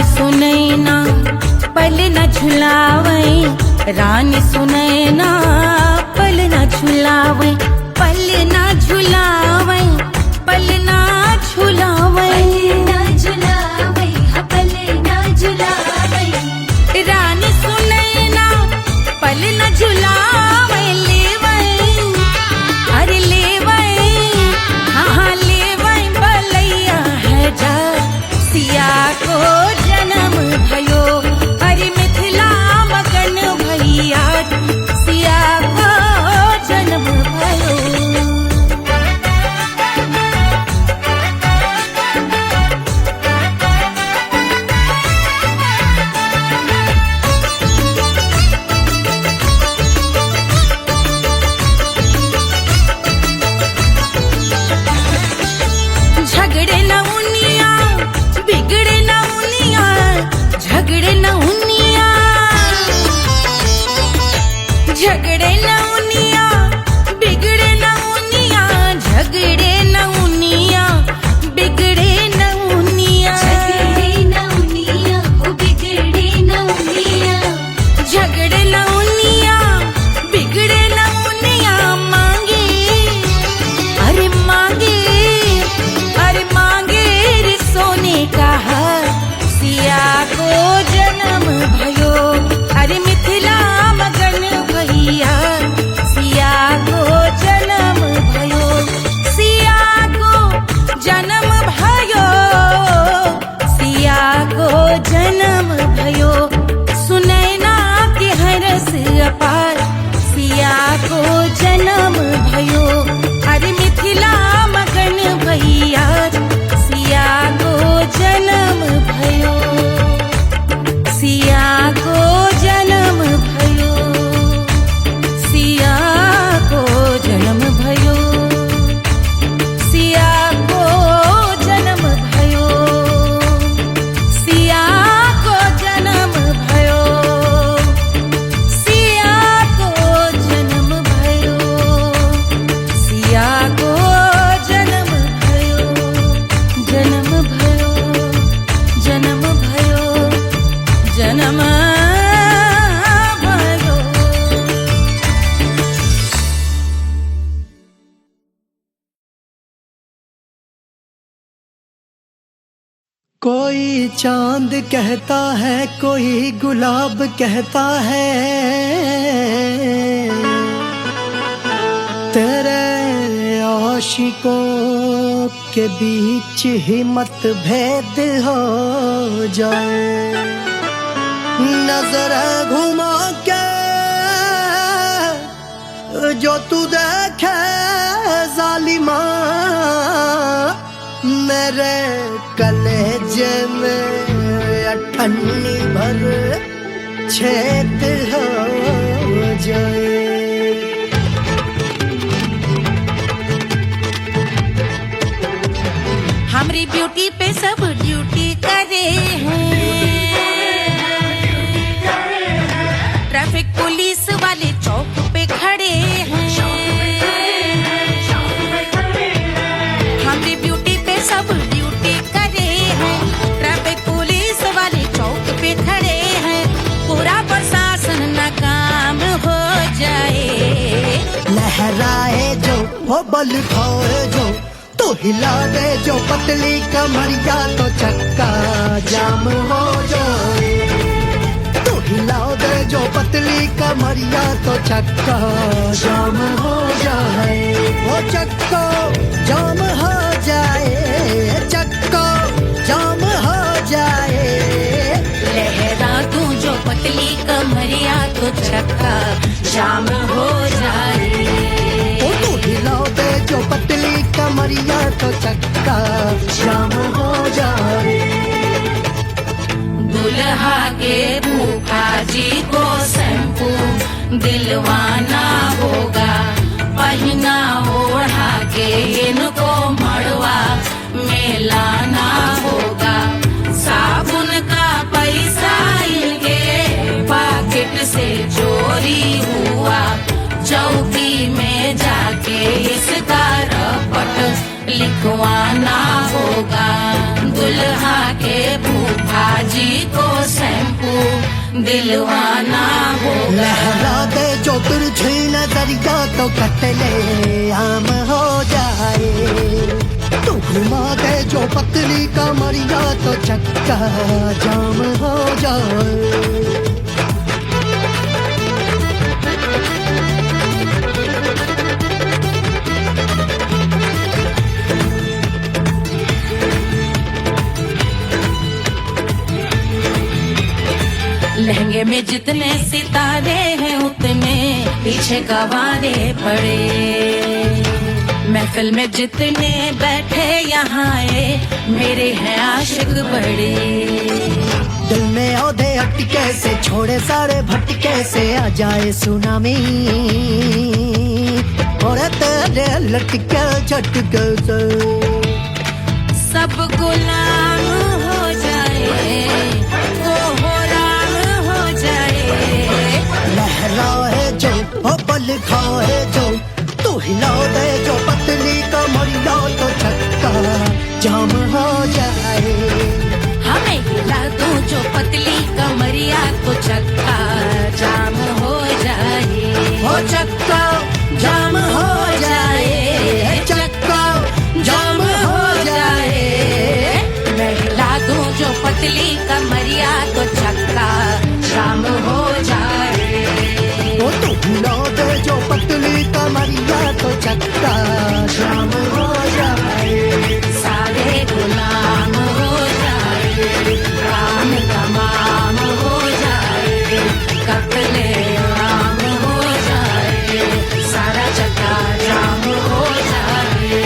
सुनैना पल न झुलावे, रानी सुनैना पल न झुलावे, पल न झुलावे, पल न झुलावे, रानी सुनैना पल न झुलावे, लेवै अरे लेवै हाँ लेवै बलैया है जा सिया को जन्म भयो, अरे मिथिला मगन भैया सिया को जन्म भयो। झगड़े न उनिया बिगड़े न उनिया, झगड़े न उनिया, झगड़े न उनिया बिगड़े न उनिया, झगड़े न उनिया बिगड़े न उनिया, झगड़े न उनिया बिगड़े न उनिया, मांगे अरे मांगे, अरे मांगे रे सोने का हार सिया को जन्म भयो, अरे मिथिला मगन भैया सिया को जन्म भयो, सिया को जन्म भयो, सिया को जन्म भयो, सुनैना के हरस अपार सिया को जन्म भयो, अरे मिथिला मगन भैया सिया को जन्म भयो, सिया को जन्म भयो, सिया को जन्म भयो, सिया को जन्म भयो, सिया को जन्म भयो, सिया को जन्म भयो, सिया को जन्म भयो, जन्म भयो, जन्म भयो, जन्म भयो। कोई चांद कहता है, कोई गुलाब कहता है, तेरे आशिकों के बीच ही मतभेद हो जाए, नजर घुमा के जो तू देखे जालिमा, मेरे कलेजे में अठन्नी भर छेद हो जाए। हमारी ब्यूटी पे सब ड्यूटी करे हैं, ट्रैफिक पुलिस वाले चौक पे खड़े हैं, हमारी ब्यूटी पे सब ड्यूटी करे हैं, ट्रैफिक पुलिस वाले चौक पे खड़े हैं, पूरा प्रशासन नाकाम हो जाए, लहराए जो वो बल खाए जो, तो हिला दे जो पतली कमरिया तो चक्का जाम हो जाए, तो हिला दे जो पतली कमरिया तो चक्का जाम हो जाए, वो चक्का जाम हो जाए, चक्का जाम हो जाए, लहरा तू जो पतली कमरिया तो चक्का जाम हो जाए, ओ तो हिला दे जो पतली कमरिया तो चक्का जाम हो जाए। दुल्हा के फूफा जी को शैम्पू दिलवाना होगा, पहना ओढ़ा के इनको मड़वा में लाना होगा, साबुन का पैसा इनके पाकिट से चोरी हुआ, चौकी में जाके इसका रपट लिखवाना होगा, दुल्हा के फूफा जी को शैम्पू दिलवाना हो। लहरा दे जो तिरछी नजरिया तो कतले आम हो जाए, तू घुमा दे जो पतली कमरिया तो चक्का जाम हो जाए। लहंगे में जितने सितारे हैं उतने पीछे गवारे पड़े, महफिल में जितने बैठे यहाँ आए मेरे हैं आशिक बड़े। दिल में औधे अटके से छोड़े सारे भटके से आ जाए सुनामी, और तेरे लटके झटके से सब गुलाम हो जाए, वो हो राम हो जाए। लहराए जो ओ पल खाए जो, तू हिला दे जो पतली कमरिया तो चक्का जाम हो जाए। हमें हिला दो जो पतली कमरिया तो चक्का जाम हो जाए, ओ चक्का जाम हो जाए, चक्का जाम हो जाए। मैं हिला दूं जो पतली कमरिया तो चक्का जाम हो जाए। ओ तू हिला दे जो पतली कमरिया तो चक्का जाम हो जाए। सारे गुलाम हो जाए, काम तमाम हो जाए, कत्ले आम हो जाए, सारा चक्का जाम हो जाए।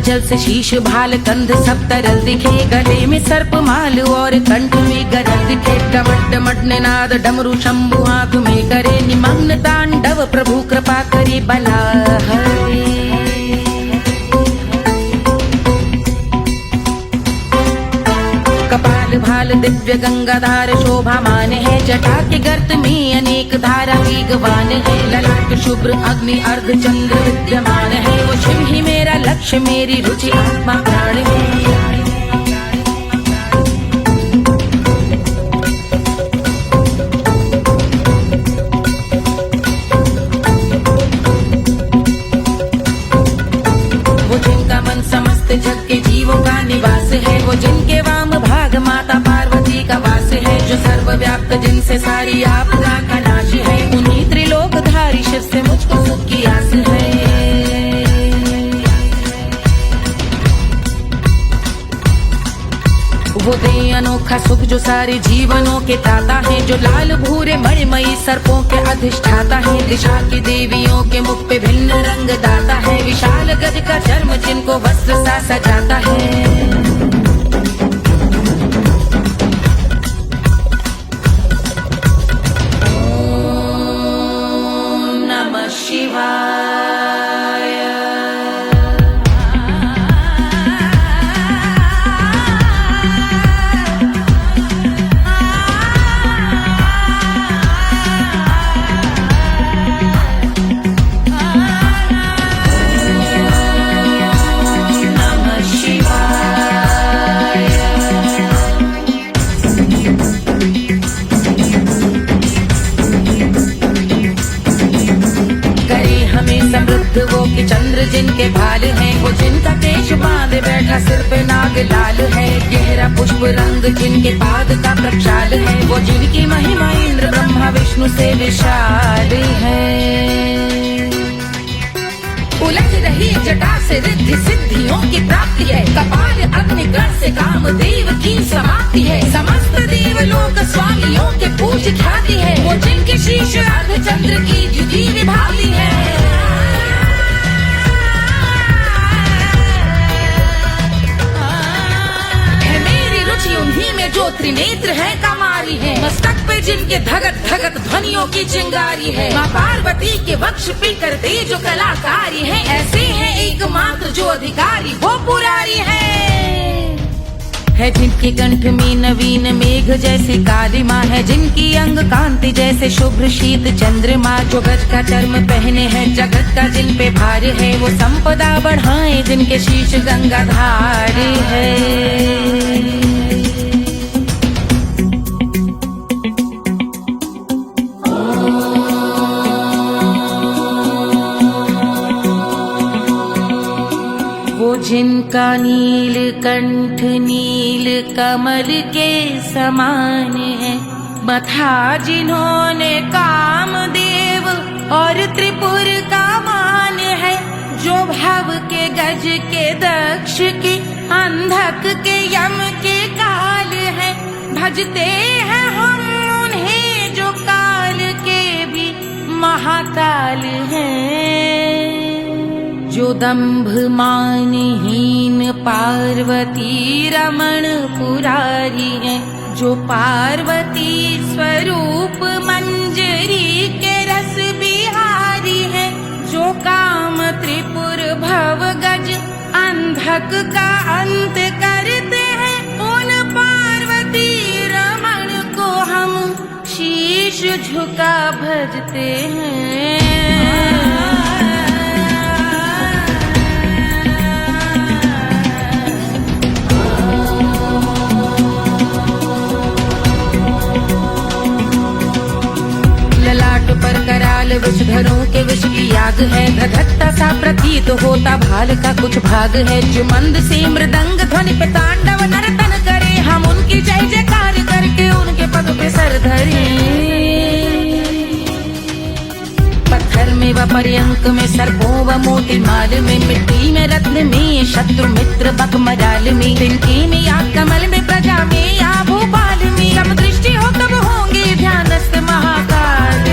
जल से शीश भाल कंध सब तरल दिखे, गले में सर्प माल और कंठ में गरल दिखे। डमट डमट निनाद डमरू शंभु आंख में करे निमग्न तांडव, प्रभु कृपा करे बला हरे। कपाल भाल दिव्य गंगाधार शोभामान है, जटा के गर्त में अनेक धारा वेगवान है। ललाट शुभ्र अग्नि अर्ध चंद्र विद्यमान है, वो शिव ही मेरा लक्ष्य मेरी रुचि आत्मा प्राण है। वो जिनका मन समस्त जग के जीवों का निवास है, वो जिनके वाम भाग माता पार्वती का वास है, जो सर्वव्याप्त जिनसे सारी आपदा का नाश है। उन्हीं त्रिलोकधारी शिव से मुझको सुख की आस है। वो दे अनोखा सुख जो सारे जीवनों के दाता है, जो लाल भूरे मणिमयी सर्पों के अधिष्ठाता है। दिशा की देवियों के मुख पे भिन्न रंग दाता है, विशाल गज का चर्म जिनको वस्त्र सा सजाता है। वो कि चंद्र जिनके भाल हैं, वो जिनका केश बांधे बैठा सिर पे नाग लाल है। गहरा पुष्प रंग जिनके पाद का प्रक्षाल है, वो जिनकी महिमा इंद्र ब्रह्मा विष्णु से विशाल है। उलझ रही जटा से रिद्धि सिद्धियों की प्राप्ति है। कपाल अग्निग्रह से कामदेव की समाप्ति है। समस्त देवलोक स्वामियों के पूज ख्याति है। वो जिनके शीश अर्धचंद्र की द्युति विभाती है। उन्हीं में जो त्रिनेत्र है कमारी है। मस्तक पे जिनके धगत धगत ध्वनियों की चिंगारी है। माँ पार्वती के वक्ष पे करते जो कलाकारी है। ऐसे हैं एकमात्र जो अधिकारी वो पुरारी है जिनके कंठ में नवीन मेघ जैसे कालिमा है। जिनकी अंग कांति जैसे शुभ्र शीत चंद्रमा। जो गज का चर्म पहने हैं जगत का जिन पे भार है। वो संपदा बढ़ाए जिनके शीश गंगाधार है। जिनका नील कंठ नील कमल के समान है। मथा जिन्होंने कामदेव और त्रिपुर का मान है। जो भव के गज के दक्ष के अंधक के यम के काल है। भजते हैं हम उन्हें जो काल के भी महाकाल हैं। जो दंभ मानहीन पार्वती रमण पुरारी है। जो पार्वती स्वरूप मंजरी के रस बिहारी है। जो काम त्रिपुर भव गज अंधक का अंत करते हैं। उन पार्वती रमण को हम शीश झुका भजते हैं। पर कराल विषधरों के विष की याग है। धधकता सा प्रतीत होता भाल का कुछ भाग है। जो मंद से मृदंग ध्वनि पे तांडव नर्तन करे। हम उनकी जय जयकार करके उनके पद पे सर धरे। पत्थर में व पर्यंक में सर्पों व मोती माल में। मिट्टी में रत्न में शत्रु मित्र बक मजाल में। तिनके में या कमल में प्रजा में या भोपाल में। सब दृष्टि हो तब होंगे ध्यानस्थ महाकाल में।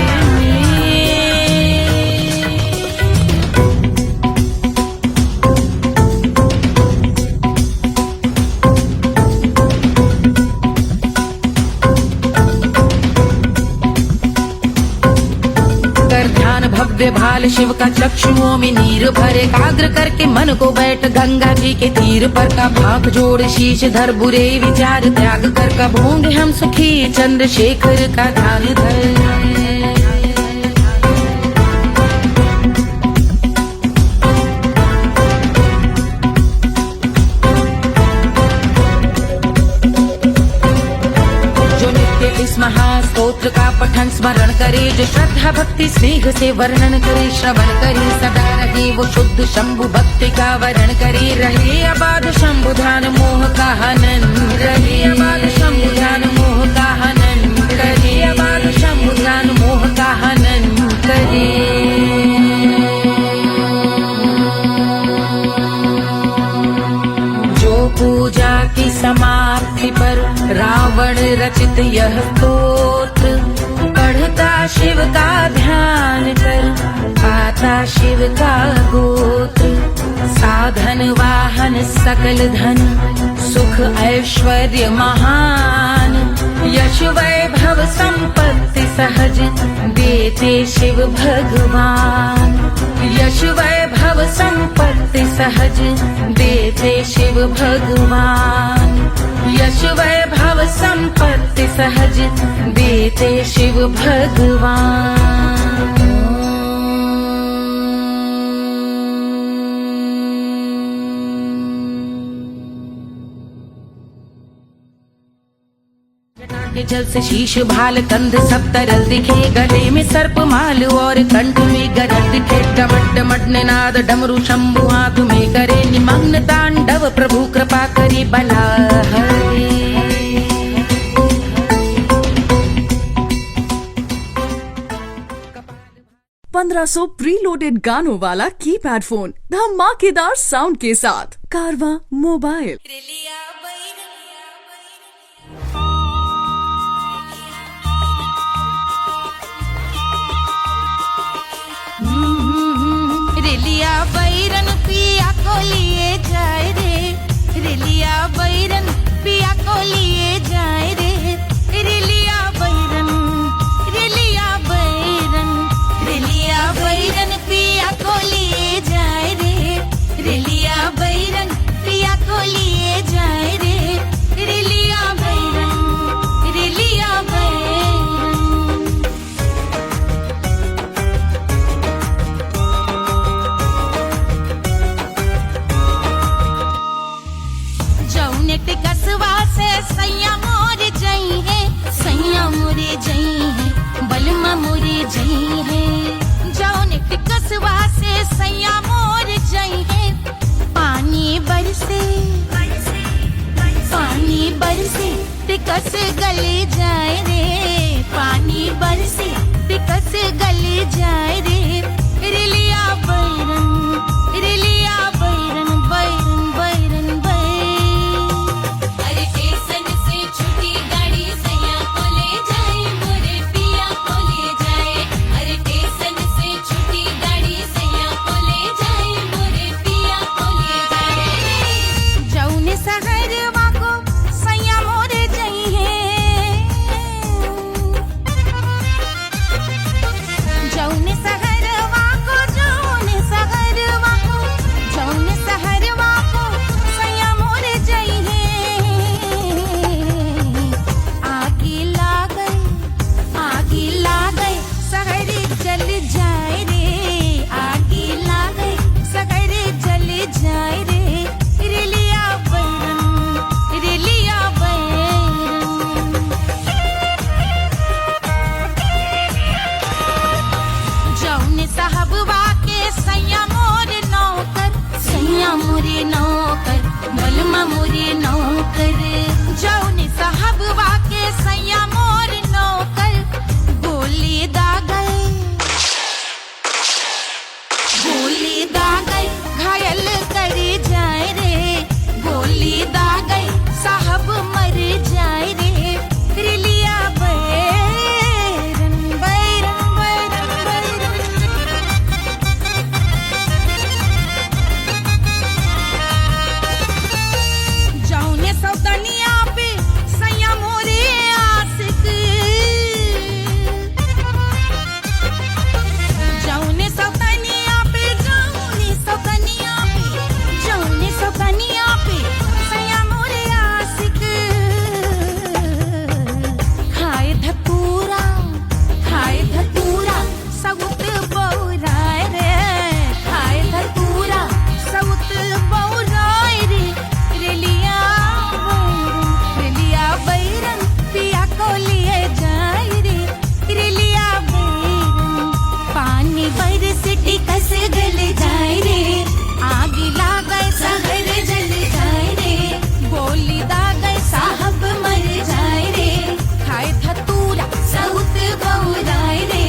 भव्य भाल शिव का चक्षुओं में नीर भरे। एकाग्र करके मन को बैठ गंगा जी के तीर पर। का भाग जोड़ शीश धर बुरे विचार त्याग कर। कब होंगे हम सुखी चंद्रशेखर का ध्यान धर। महास्तोत्र का पठन स्मरण करे। जो श्रद्धा भक्ति स्नेह से वर्णन करे। श्रवण करे सदा रहे वो शुद्ध शंभु भक्ति का वरण करे। रहे अबाध शंभु ध्यान मोह का हनन। रहे अबाध शंभु ध्यान मोह का हनन करे। अबाध शंभु ध्यान मोह का हनन करे। पूजा की समाप्ति पर रावण रचित यह स्तोत्र। पढ़ता शिव का ध्यान कर पाता शिव का गोत्र। साधन वाहन सकल धन सुख ऐश्वर्य महान। यश वैभव संपत्ति सहज देते शिव भगवान। यश वैभव संपत्ति सहज देते शिव भगवान। यश वैभव संपत्ति सहज देते शिव भगवान। के जल से शीश भाल कंध सब तरल दिखे। गले में सर्प माल और कंठ में गरज दिखे। डमट डमट निनाद डमरू शंभु हाथ में करे। निमग्न तांडव प्रभु कृपा करे बला हरे। 1500 प्रीलोडेड गानों वाला कीपैड फोन धमाकेदार साउंड के साथ कारवां मोबाइल। रेलिया बैरन पिया को लिए जाए रे, रेलिया बैरन पिया को लिए जाए रे, रेलिया बैरन, रेलिया बैरन, रेलिया बैरन पिया को लिए जाए रे, रेलिया बैरन पिया को लिए जाए रे, रेलिया बैरन, रेलिया बैरन। जौने टिकसवा से सैया मोर जई है, सैया मोरे जई है, बलमा मोरे जई है। जौने टिकसवा से सैया मोर जई है, पानी बरसे, पानी बरसे टिकस गले जाए रे, पानी बरसे टिकस गले जाए रे, रेलिया बैरन, रेलिया बैरन, बैरन बैरन बैरन। अरे स्टेशन से छुट्टी गाड़ी सैया को ले जाए, मोरे पिया को ले जाए। अरे स्टेशन से छुट्टी गाड़ी सैया को ले जाए, मोरे पिया को ले जाए। जौने सहरवा को सैया मोरे जई है, जौने सहरवा को, जौने सहरवा को, जौने सहरवा को सैया मोरे जई है। आगी लागई, आगी लागई सहरी जल जाए रे, आगी लागई सहरी जल जाए रे, रेलिया बैरन, रेलिया बैरन। जौने साहबवा के सैया मोर नौकर, सैया मोरे नौकर, बलमा मोरे नौकर। जौने साहबवा के सैया मोर नौकर, गोली दागल, गोली दागल घायल करे जाए रे, गोली दागल साहब मर जाए रे, रेलिया बैरन, बैरन बैरन बैरन। जौने सौतनिया पे सैया मोरे आशिक, जौने सौतनिया पे, जौने सौतनिया पे, जौने सौतनिया पे सैया मोरे आशिक। खाए धतूरा, खाए धतूरा सउत बौराए रे, खाए धतूरा सउत बौराए रे, रेलिया बैरन, रेलिया बैरन पिया को लिए जाए रे, रेलिया बैरन। पानी बरस टिकस गल जाए रे, आगी लागै सहर जल जाए रे, गोली दागै साहब मर जाए रे, खाए धतूरा सउत बौराए रे,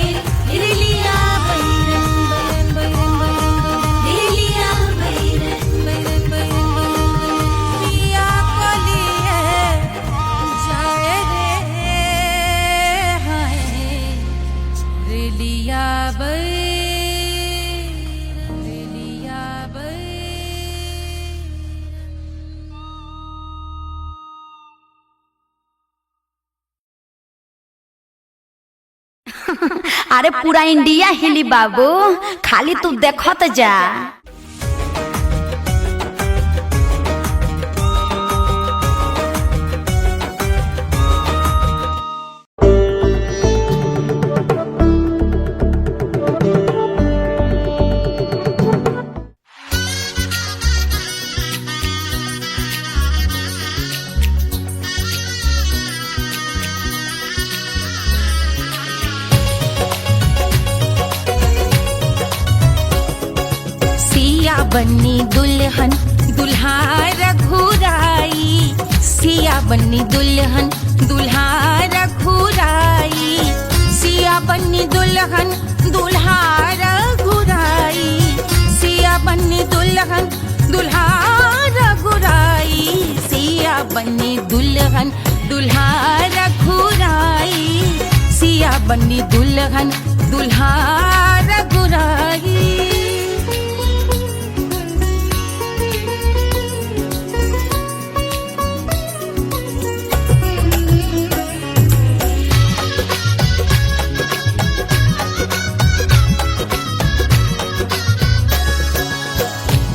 रेलिया बैरन, बैरन बैरन बैरन, रेलिया बैरन, बैरन बैरन बैरन। पिया को लिए जाए रे, हाय रेलिया बैरन, रेलिया बैरन। अरे पूरा इंडिया हिली बाबू, खाली तू देखत जा। बन्नी दुल्हन दुल्हा रघुराई, सिया बन्नी दुल्हन दुल्हा रघुराई, सिया बन्नी दुल्हन दुल्हा रघुराई सिया बनी दुल्हन दुल्हा रघुराई सिया बनी दुल्हन दुल्हा रघुराई सिया बनी दुल्हन दुल्हा रघुराई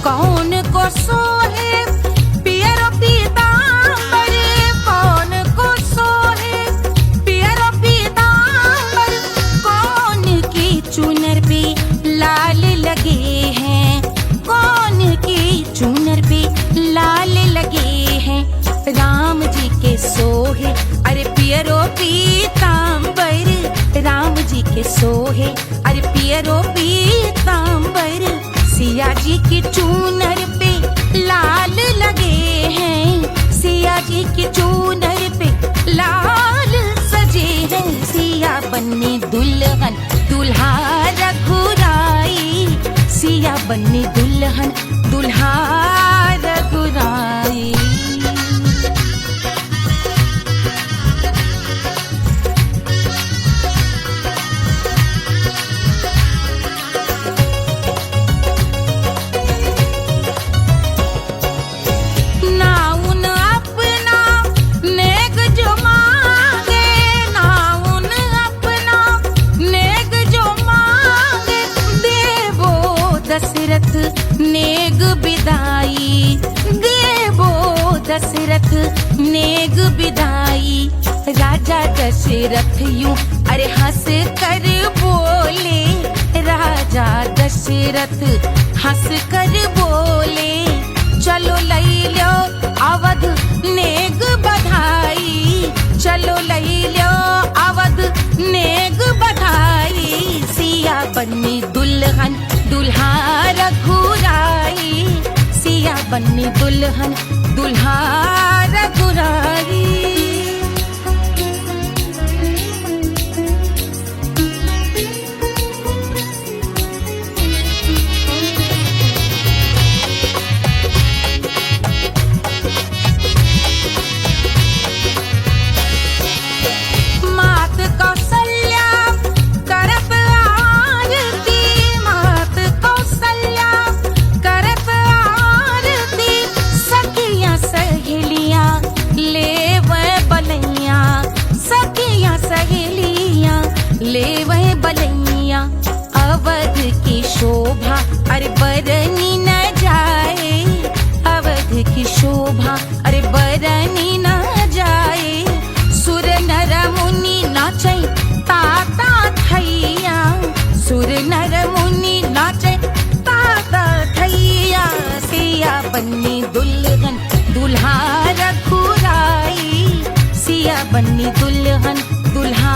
कौन को सोहे पियरो पीतांबर कौन को सोहे पियरो पीतांबर कौन की चुनर पे लाल लगे हैं कौन की चुनर पे लाल लगे हैं राम जी के सोहे अरे पियरो पीतांबर राम जी के सोहे अरे पियरो पीतांबर सिया जी की चूनर पे लाल लगे हैं सिया जी की चूनर पे लाल सजे हैं सिया बनी दुल्हन दुल्हा रघुराई सिया बनी दुल्हन दुल्हा रघुराई दशरथ नेग बिदाई देवो दशरथ नेग बिदाई राजा दशरथ यूं अरे हंस कर बोले राजा दशरथ हंस कर बोले चलो लई लो अवध नेग बधाई चलो लई लो अवध नेग बधाई सिया बनी दुल्हन दुल्हा रघुराई सिया बनी दुल्हन दुल्हा रघुराई मात कौशल्या करत आरती मात कौशल्या करत आरती सखियां सहेलियां लेवे बलैया सखियां सहेलियां लेवे बलैया अवध की शोभा अरे बरनी न जाए अवध की शोभा अरे बरनी न जाए सुर नर मुनि नाचे ताता थैया सुर नर मुनि नाचे ताता थैया सिया बनी दुल्हन दुल्हा रघुराई सिया बनी दुल्हन दुल्हा